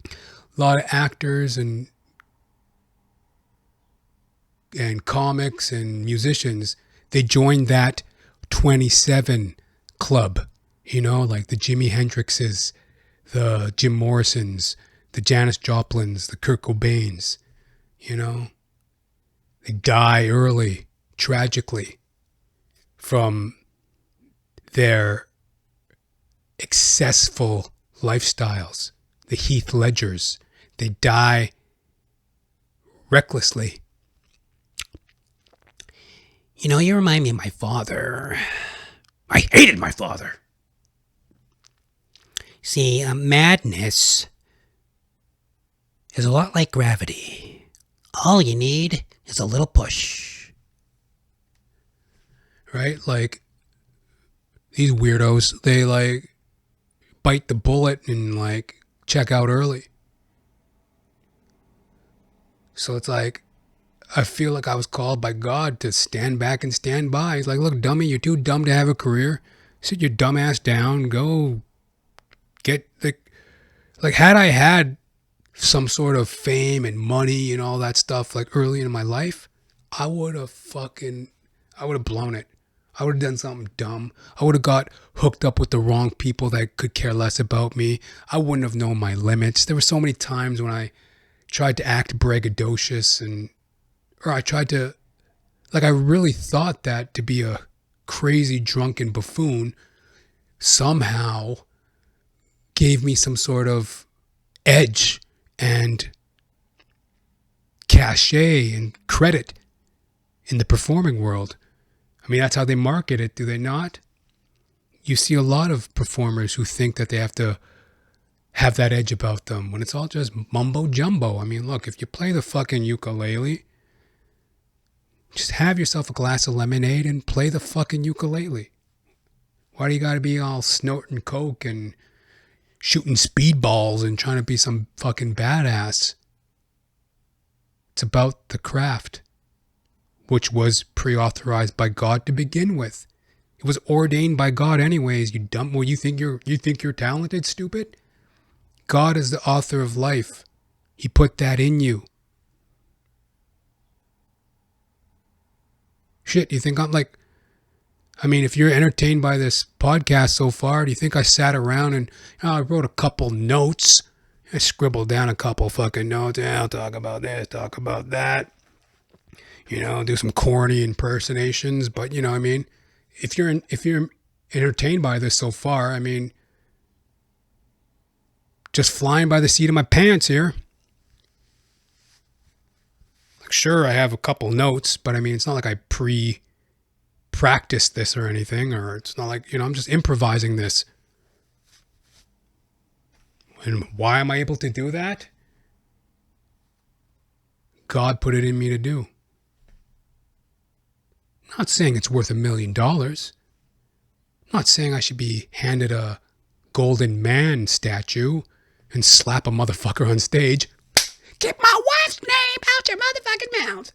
A lot of actors and and comics and musicians, they joined that 27 club, like the Jimi Hendrixes, the Jim Morrisons, the Janis Joplins, the Kurt Cobains, They die early, tragically, from their excessful lifestyles. The Heath Ledgers, they die recklessly. You remind me of my father. I hated my father. See, madness is a lot like gravity. All you need is a little push. Right? Like, these weirdos, they bite the bullet and check out early. So it's I feel like I was called by God to stand back and stand by. He's like, look, dummy, you're too dumb to have a career. Sit your dumb ass down. Go get had I had some sort of fame and money and all that stuff early in my life, I would have blown it. I would have done something dumb. I would have got hooked up with the wrong people that could care less about me. I wouldn't have known my limits. There were so many times when I tried to act braggadocious or I tried to, I really thought that to be a crazy drunken buffoon somehow gave me some sort of edge and cachet and credit in the performing world. I mean, that's how they market it, do they not? You see a lot of performers who think that they have to have that edge about them when it's all just mumbo jumbo. I mean, look, if you play the fucking ukulele, just have yourself a glass of lemonade and play the fucking ukulele. Why do you gotta be all snorting coke and shooting speedballs and trying to be some fucking badass? It's about the craft, which was pre-authorized by God to begin with. It was ordained by God anyways, you dumb. Well, you think you're talented, stupid? God is the author of life. He put that in you. Shit, you think I'm if you're entertained by this podcast so far, do you think I sat around and I wrote a couple notes? I scribbled down a couple fucking notes. Yeah, I'll talk about this, talk about that. Do some corny impersonations. But, if you're entertained by this so far, just flying by the seat of my pants here. Sure, I have a couple notes, but it's not like I practiced this or anything, or it's not like, I'm just improvising this. And why am I able to do that? God put it in me to do. I'm not saying it's worth $1 million. I'm not saying I should be handed a golden man statue and slap a motherfucker on stage. Keep my wife's name out your motherfucking mouth.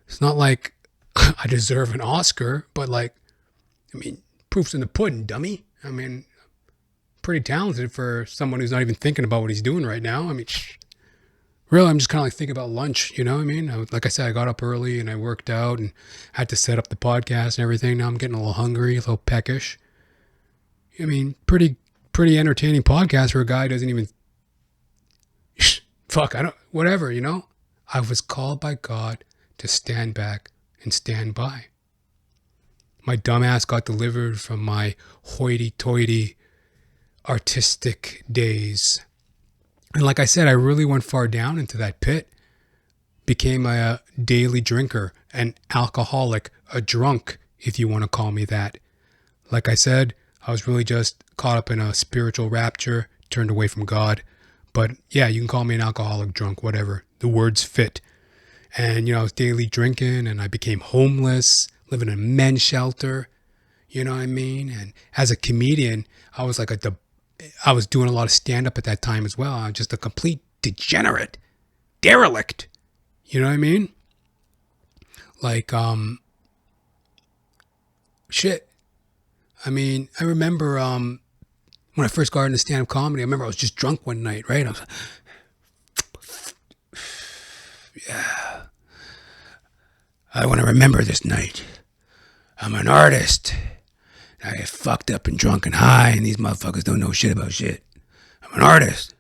It's not like I deserve an Oscar, but proof's in the pudding, dummy. Pretty talented for someone who's not even thinking about what he's doing right now. Really, I'm just kind of thinking about lunch, you know what I mean? Like I said, I got up early and I worked out and had to set up the podcast and everything. Now I'm getting a little hungry, a little peckish. Pretty entertaining podcast for a guy who doesn't even... whatever, I was called by God to stand back and stand by. My dumbass got delivered from my hoity-toity artistic days. And like I said, I really went far down into that pit. Became a daily drinker, an alcoholic, a drunk, if you want to call me that. Like I said, I was really just caught up in a spiritual rapture, turned away from God. But yeah, you can call me an alcoholic, drunk, whatever. The words fit. And, I was daily drinking and I became homeless, living in a men's shelter. You know what I mean? And as a comedian, I was I was doing a lot of stand-up at that time as well. I was just a complete degenerate, derelict. You know what I mean? Shit. I remember when I first got into stand-up comedy, I remember I was just drunk one night, right? I was yeah. I want to remember this night. I'm an artist. I get fucked up and drunk and high, and these motherfuckers don't know shit about shit. I'm an artist.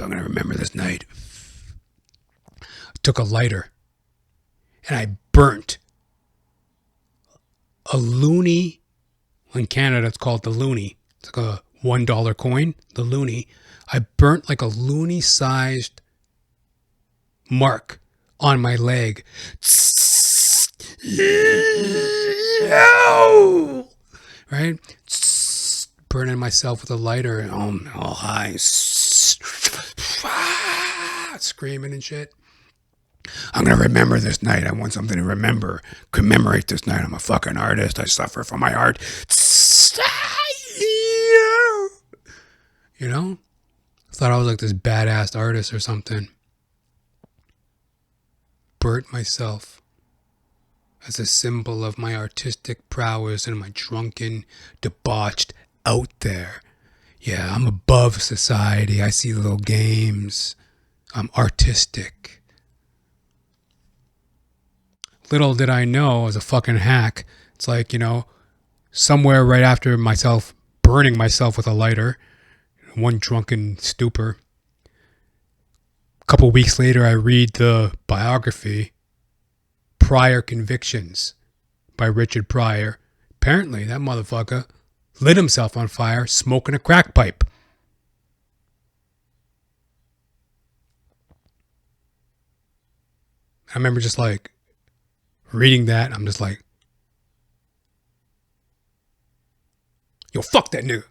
I'm going to remember this night. I took a lighter, and I burnt a loonie. In Canada, it's called the loonie. It's like a $1 coin, the loonie. I burnt like a loonie-sized mark on my leg. Right? Burning myself with a lighter and all high. Screaming and shit. I'm going to remember this night. I want something to remember. Commemorate this night. I'm a fucking artist. I suffer from my art. You know? I thought I was like this badass artist or something. Burnt myself as a symbol of my artistic prowess and my drunken, debauched out there. Yeah, I'm above society. I see little games. I'm artistic. Little did I know, as a fucking hack, it's like, somewhere right after myself burning myself with a lighter, one drunken stupor. A couple weeks later, I read the biography, Prior Convictions, by Richard Pryor. Apparently, that motherfucker lit himself on fire smoking a crack pipe. I remember just like reading that. I'm just like, yo, fuck that nigga.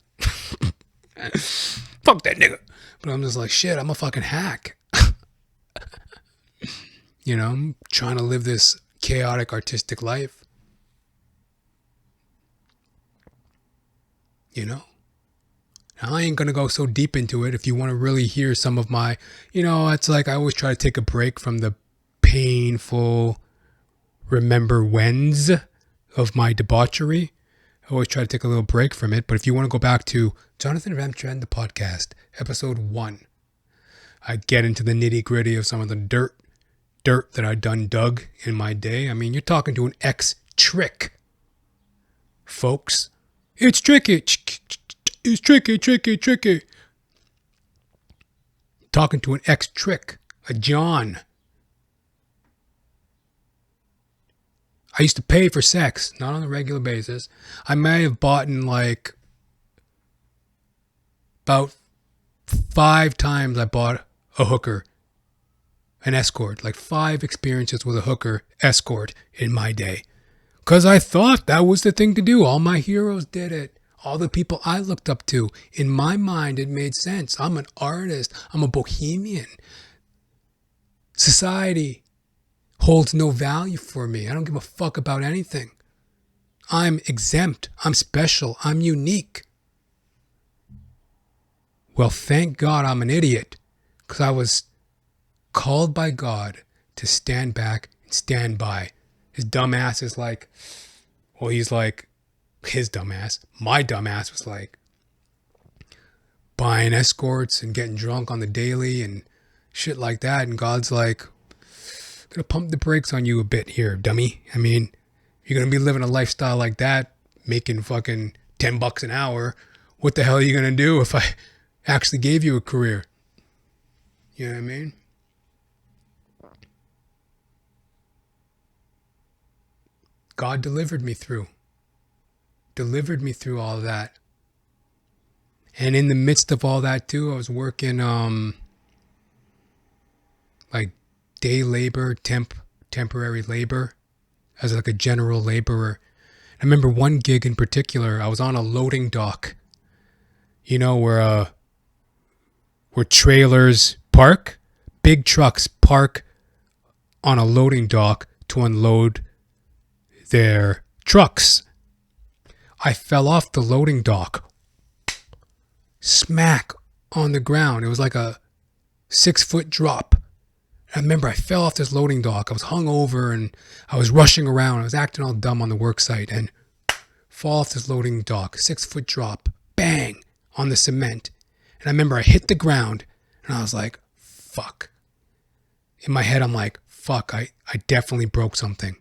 Fuck that nigga. But I'm just like, shit, I'm a fucking hack. I'm trying to live this chaotic artistic life. Now, I ain't going to go so deep into it. If you want to really hear some of my, it's like I always try to take a break from the painful remember whens of my debauchery. I always try to take a little break from it. But if you want to go back to Johnathan Ramcharan, the podcast, episode 1, I get into the nitty gritty of some of the dirt that I dug in my day. I mean, you're talking to an ex-trick, folks. It's tricky. It's tricky. Talking to an ex-trick, a John. I used to pay for sex, not on a regular basis. I may have bought in like about 5 times I bought a hooker, an escort, like 5 experiences with a hooker escort in my day. Because I thought that was the thing to do. All my heroes did it. All the people I looked up to. In my mind, it made sense. I'm an artist. I'm a bohemian. Society holds no value for me. I don't give a fuck about anything. I'm exempt. I'm special. I'm unique. Well, thank God I'm an idiot. Because I was called by God to stand back and stand by. His dumbass is like, he's like, his dumbass. My dumbass was like buying escorts and getting drunk on the daily and shit like that. And God's like, gonna pump the brakes on you a bit here, dummy. I mean, you're gonna be living a lifestyle like that, making fucking $10 an hour. What the hell are you gonna do if I actually gave you a career? You know what I mean? God delivered me through all of that. And in the midst of all that too, I was working like day labor, temporary labor as like a general laborer. I remember one gig in particular, I was on a loading dock, where trailers park, big trucks park on a loading dock to unload their trucks. I fell off the loading dock, smack on the ground. It was like a 6-foot drop. I remember I fell off this loading dock. I was hungover and I was rushing around. I was acting all dumb on the work site and fall off this loading dock, 6-foot drop, bang, on the cement. And I remember I hit the ground and I was like, fuck. In my head, I'm like, fuck, I definitely broke something.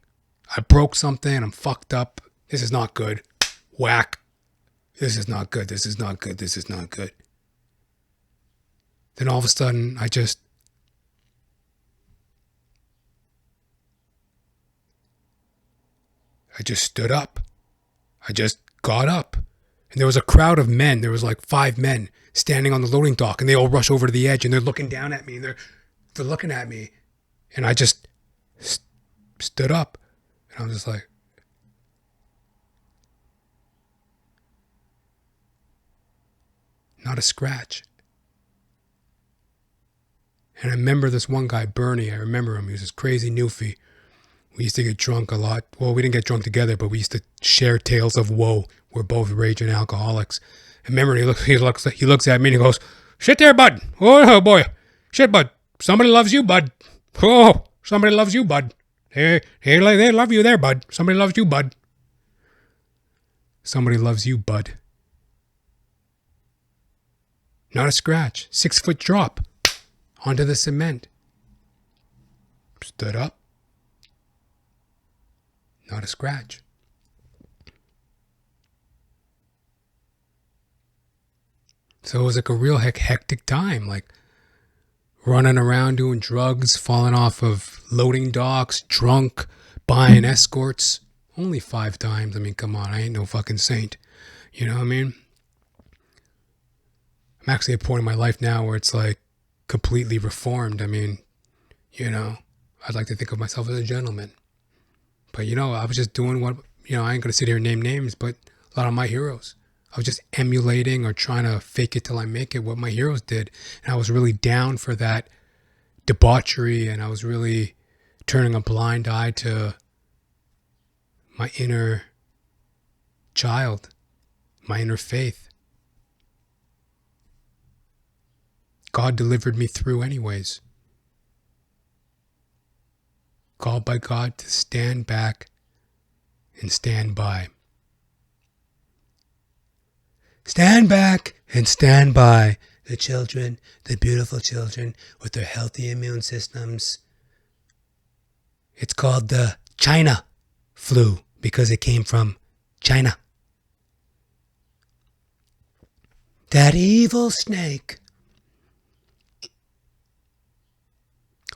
I broke something. I'm fucked up. This is not good. Whack. This is not good. This is not good. This is not good. Then all of a sudden, I just stood up. I just got up. And there was a crowd of men. There was like 5 men standing on the loading dock, and they all rush over to the edge, and they're looking down at me, and they're looking at me. And I just stood up. And I'm just like, not a scratch. And I remember this one guy, Bernie. I remember him. He was this crazy newfie. We used to get drunk a lot. Well, we didn't get drunk together, but we used to share tales of woe. We're both raging alcoholics. I remember he looks at me and he goes, "Shit there, bud. Oh, boy. Shit, bud. Somebody loves you, bud. Oh, somebody loves you, bud. Hey, they love you there, bud. Somebody loves you, bud. Somebody loves you, bud." Not a scratch. 6-foot drop onto the cement. Stood up. Not a scratch. So it was like a real hectic time, like running around doing drugs, falling off of loading docks, drunk, buying escorts. Only 5 times. I mean, come on, I ain't no fucking saint. You know what I mean? I'm actually at a point in my life now where it's like completely reformed. I mean, you know, I'd like to think of myself as a gentleman. But, you know, I was just doing what, you know, I ain't going to sit here and name names, but a lot of my heroes. I was just emulating or trying to fake it till I make it what my heroes did. And I was really down for that debauchery, and I was really turning a blind eye to my inner child, my inner faith. God delivered me through anyways. Called by God to stand back and stand by. Stand back and stand by the children, the beautiful children with their healthy immune systems. It's called the China flu because it came from China. That evil snake.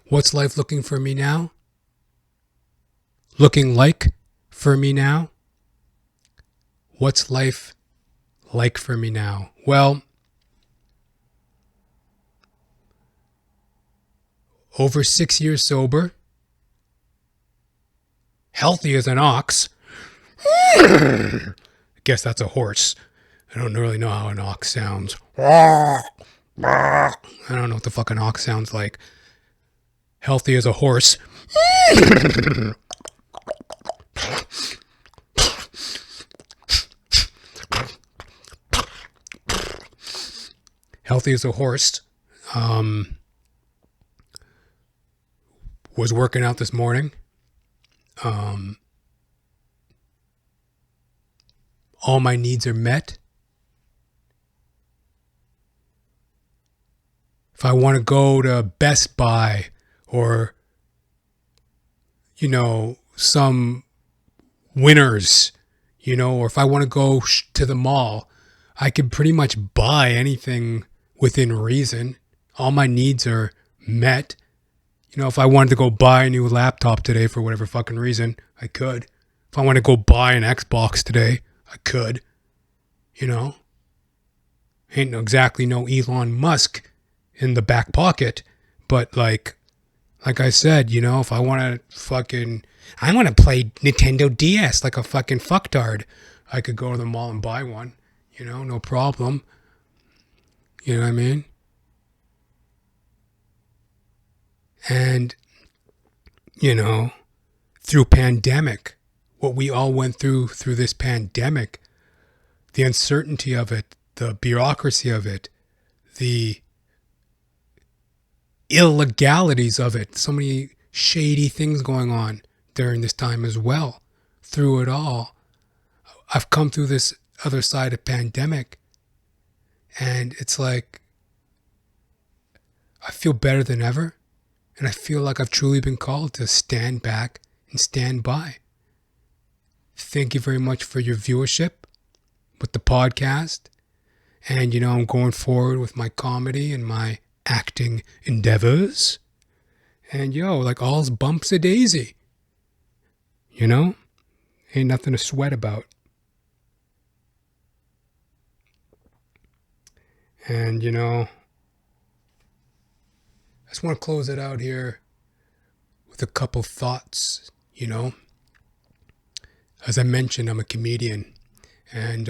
What's life looking for me now? Looking like for me now? What's life like for me now? Well, over 6 years sober, healthy as an ox. I guess that's a horse. I don't really know how an ox sounds. I don't know what the fuck an ox sounds like. Healthy as a horse. Healthy as a horse. Was working out this morning. All my needs are met. If I want to go to Best Buy or, you know, some Winners, you know, or if I want to go to the mall, I can pretty much buy anything within reason. All my needs are met. You know, if I wanted to go buy a new laptop today for whatever fucking reason, I could. If I want to go buy an Xbox today, I could. You know? Ain't exactly no Elon Musk in the back pocket. But like I said, you know, if I want to play Nintendo DS like a fucking fucktard, I could go to the mall and buy one. You know, no problem. You know what I mean? And, you know, through pandemic, what we all went through this pandemic, the uncertainty of it, the bureaucracy of it, the illegalities of it, so many shady things going on during this time as well. Through it all, I've come through this other side of pandemic, and it's like I feel better than ever. And I feel like I've truly been called to stand back and stand by. Thank you very much for your viewership with the podcast. And, I'm going forward with my comedy and my acting endeavors. And, like all's bumps a daisy. Ain't nothing to sweat about. And, I just want to close it out here with a couple thoughts, As I mentioned, I'm a comedian. And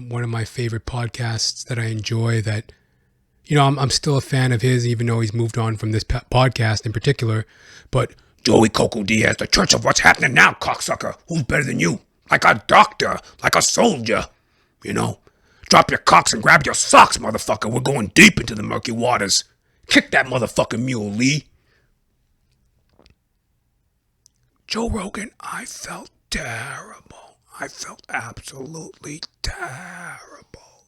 one of my favorite podcasts that I enjoy that, I'm still a fan of his, even though he's moved on from this podcast in particular. But Joey Coco Diaz, the Church of What's Happening Now, cocksucker. Who's better than you? Like a doctor, like a soldier, Drop your cocks and grab your socks, motherfucker. We're going deep into the murky waters. Kick that motherfucking mule, Lee. Joe Rogan, I felt terrible. I felt absolutely terrible.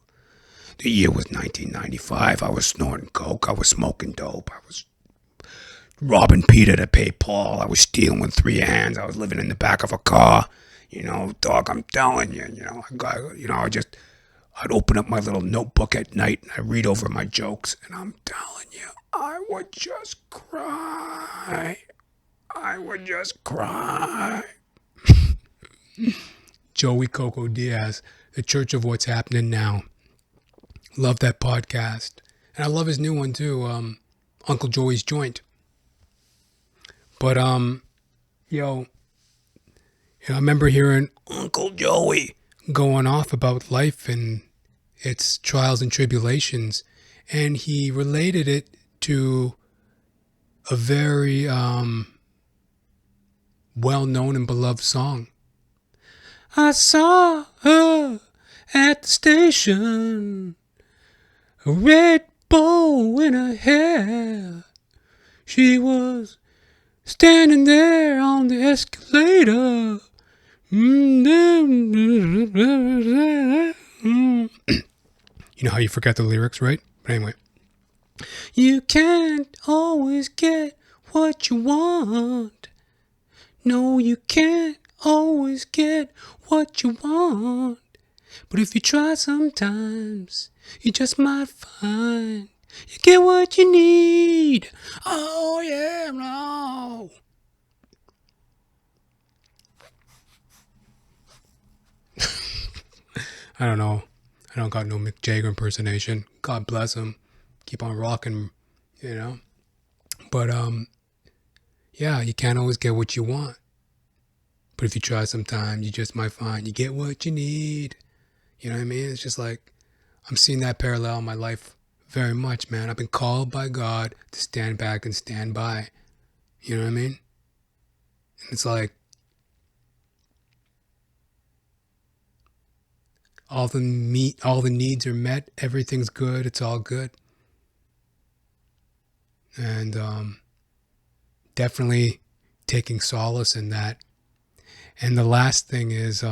The year was 1995. I was snorting coke. I was smoking dope. I was robbing Peter to pay Paul. I was stealing with 3 hands. I was living in the back of a car. Dog, I'm telling you, I'd open up my little notebook at night and I'd read over my jokes. And I'm telling you, I would just cry. Joey Coco Diaz, the Church of What's Happening Now. Love that podcast. And I love his new one too, Uncle Joey's Joint. But, I remember hearing Uncle Joey going off about life and its trials and tribulations. And he related it to a very well-known and beloved song. I saw her at the station, a red bow in her hair. She was standing there on the escalator. You know how you forget the lyrics, right? But anyway. You can't always get what you want. No, you can't always get what you want. But if you try sometimes, you just might find you get what you need. Oh, yeah, no. I don't know. I don't got no Mick Jagger impersonation. God bless him. Keep on rocking, But, yeah, you can't always get what you want. But if you try sometimes, you just might find you get what you need. You know what I mean? It's just like, I'm seeing that parallel in my life very much, man. I've been called by God to stand back and stand by. You know what I mean? And it's like, all the needs are met. Everything's good. It's all good. And definitely taking solace in that. And the last thing is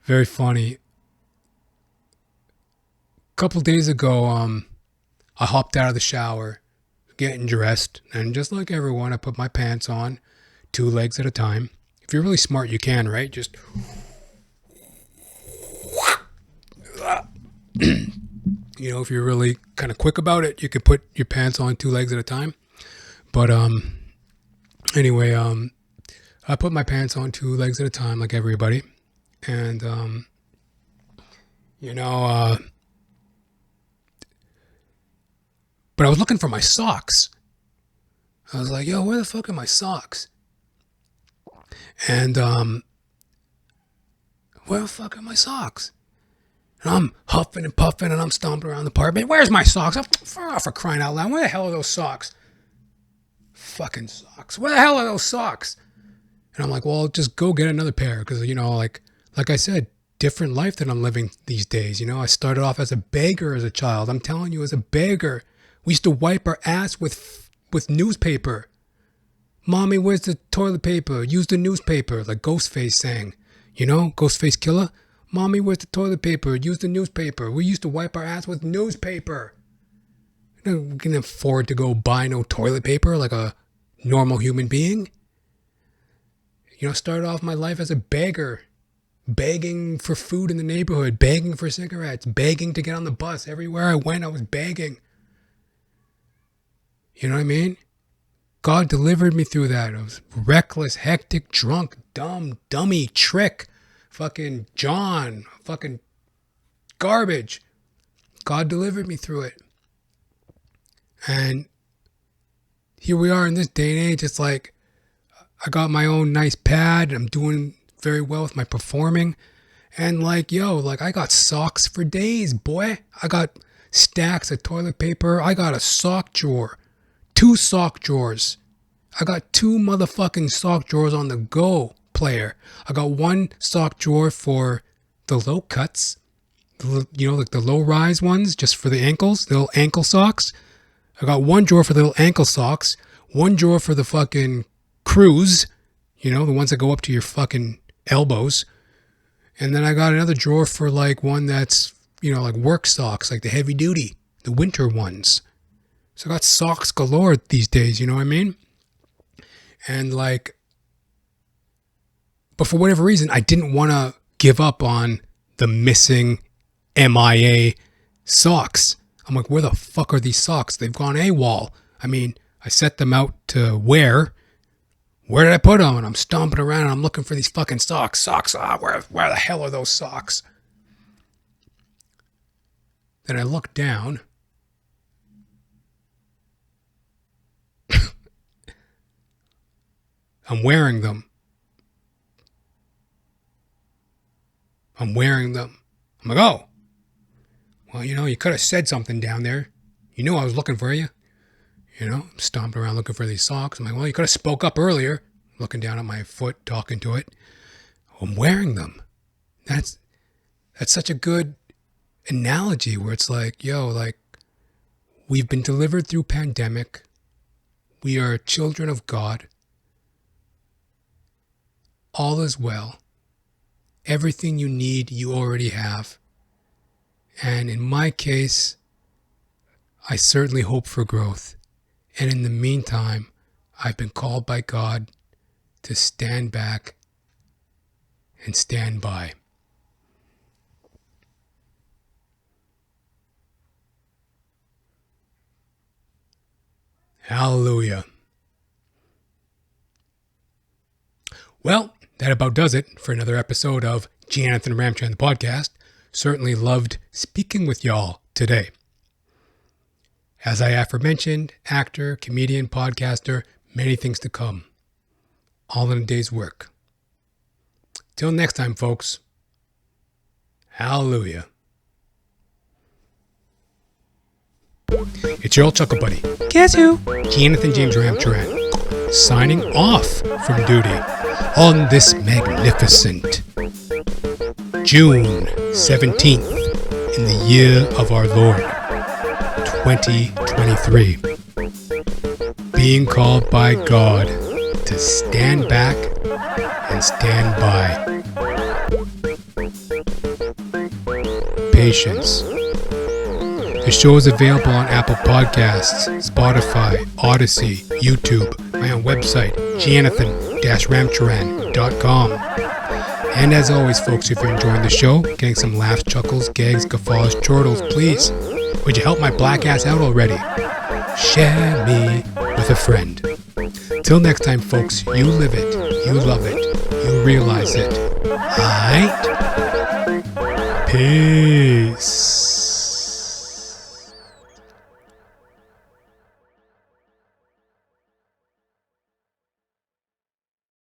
very funny. A couple days ago, I hopped out of the shower, getting dressed, and just like everyone, I put my pants on 2 legs at a time. If you're really smart, you can, right? Just if you're really kind of quick about it, you can put your pants on 2 legs at a time. But anyway, I put my pants on 2 legs at a time, like everybody, and but I was looking for my socks. I was like, yo, where the fuck are my socks? And where the fuck are my socks? And I'm huffing and puffing and I'm stomping around the apartment. Where's my socks? For crying out loud. Where the hell are those socks? Fucking socks. Where the hell are those socks? And I'm like, well, just go get another pair. Because, like I said, different life that I'm living these days. I started off as a beggar as a child. I'm telling you, as a beggar. We used to wipe our ass with newspaper. Mommy, where's the toilet paper? Use the newspaper, like Ghostface sang. Ghostface Killer? Mommy, where's the toilet paper? Use the newspaper. We used to wipe our ass with newspaper. I can afford to go buy no toilet paper like a normal human being. Started off my life as a beggar, begging for food in the neighborhood, begging for cigarettes, begging to get on the bus. Everywhere I went, I was begging. You know what I mean? God delivered me through that. I was reckless, hectic, drunk, dumb, dummy, trick, fucking John, fucking garbage. God delivered me through it. And here we are in this day and age. It's like I got my own nice pad. And I'm doing very well with my performing. And I got socks for days, boy. I got stacks of toilet paper. I got a sock drawer. 2 sock drawers. I got 2 motherfucking sock drawers on the go player. I got 1 sock drawer for the low cuts, like the low rise ones, just for the ankles, the little ankle socks. I got 1 drawer for the little ankle socks, 1 drawer for the fucking crews, the ones that go up to your fucking elbows. And then I got another drawer for one that's, like work socks, like the heavy duty, the winter ones. So I got socks galore these days, you know what I mean? And but for whatever reason, I didn't want to give up on the missing MIA socks. I'm like, where the fuck are these socks? They've gone AWOL. I mean, I set them out to wear. Where did I put them? And I'm stomping around and I'm looking for these fucking socks. Socks, where the hell are those socks? Then I look down. I'm wearing them. I'm like, oh. Well, you could have said something down there. You knew I was looking for you. I'm stomping around looking for these socks. I'm like, well, you could have spoke up earlier. Looking down at my foot, talking to it. I'm wearing them. That's such a good analogy where it's like, we've been delivered through pandemic. We are children of God. All is well. Everything you need, you already have. And in my case, I certainly hope for growth. And in the meantime, I've been called by God to stand back and stand by. Hallelujah. Well, that about does it for another episode of Johnathan Ramcharan, the podcast. Certainly loved speaking with y'all today. As I aforementioned, actor, comedian, podcaster, many things to come. All in a day's work. Till next time, folks. Hallelujah. It's your old chuckle buddy. Guess who? Johnathan James Ramcharan. Signing off from duty on this magnificent June 17th in the year of our Lord, 2023. Being called by God to stand back and stand by. Patience. The show is available on Apple Podcasts, Spotify, Odyssey, YouTube, my own website, Johnathan-Ramcharan.com. And as always, folks, if you're enjoying the show, getting some laughs, chuckles, gags, guffaws, chortles, please, would you help my black ass out already? Share me with a friend. Till next time, folks, you live it, you love it, you realize it. Alright? Peace.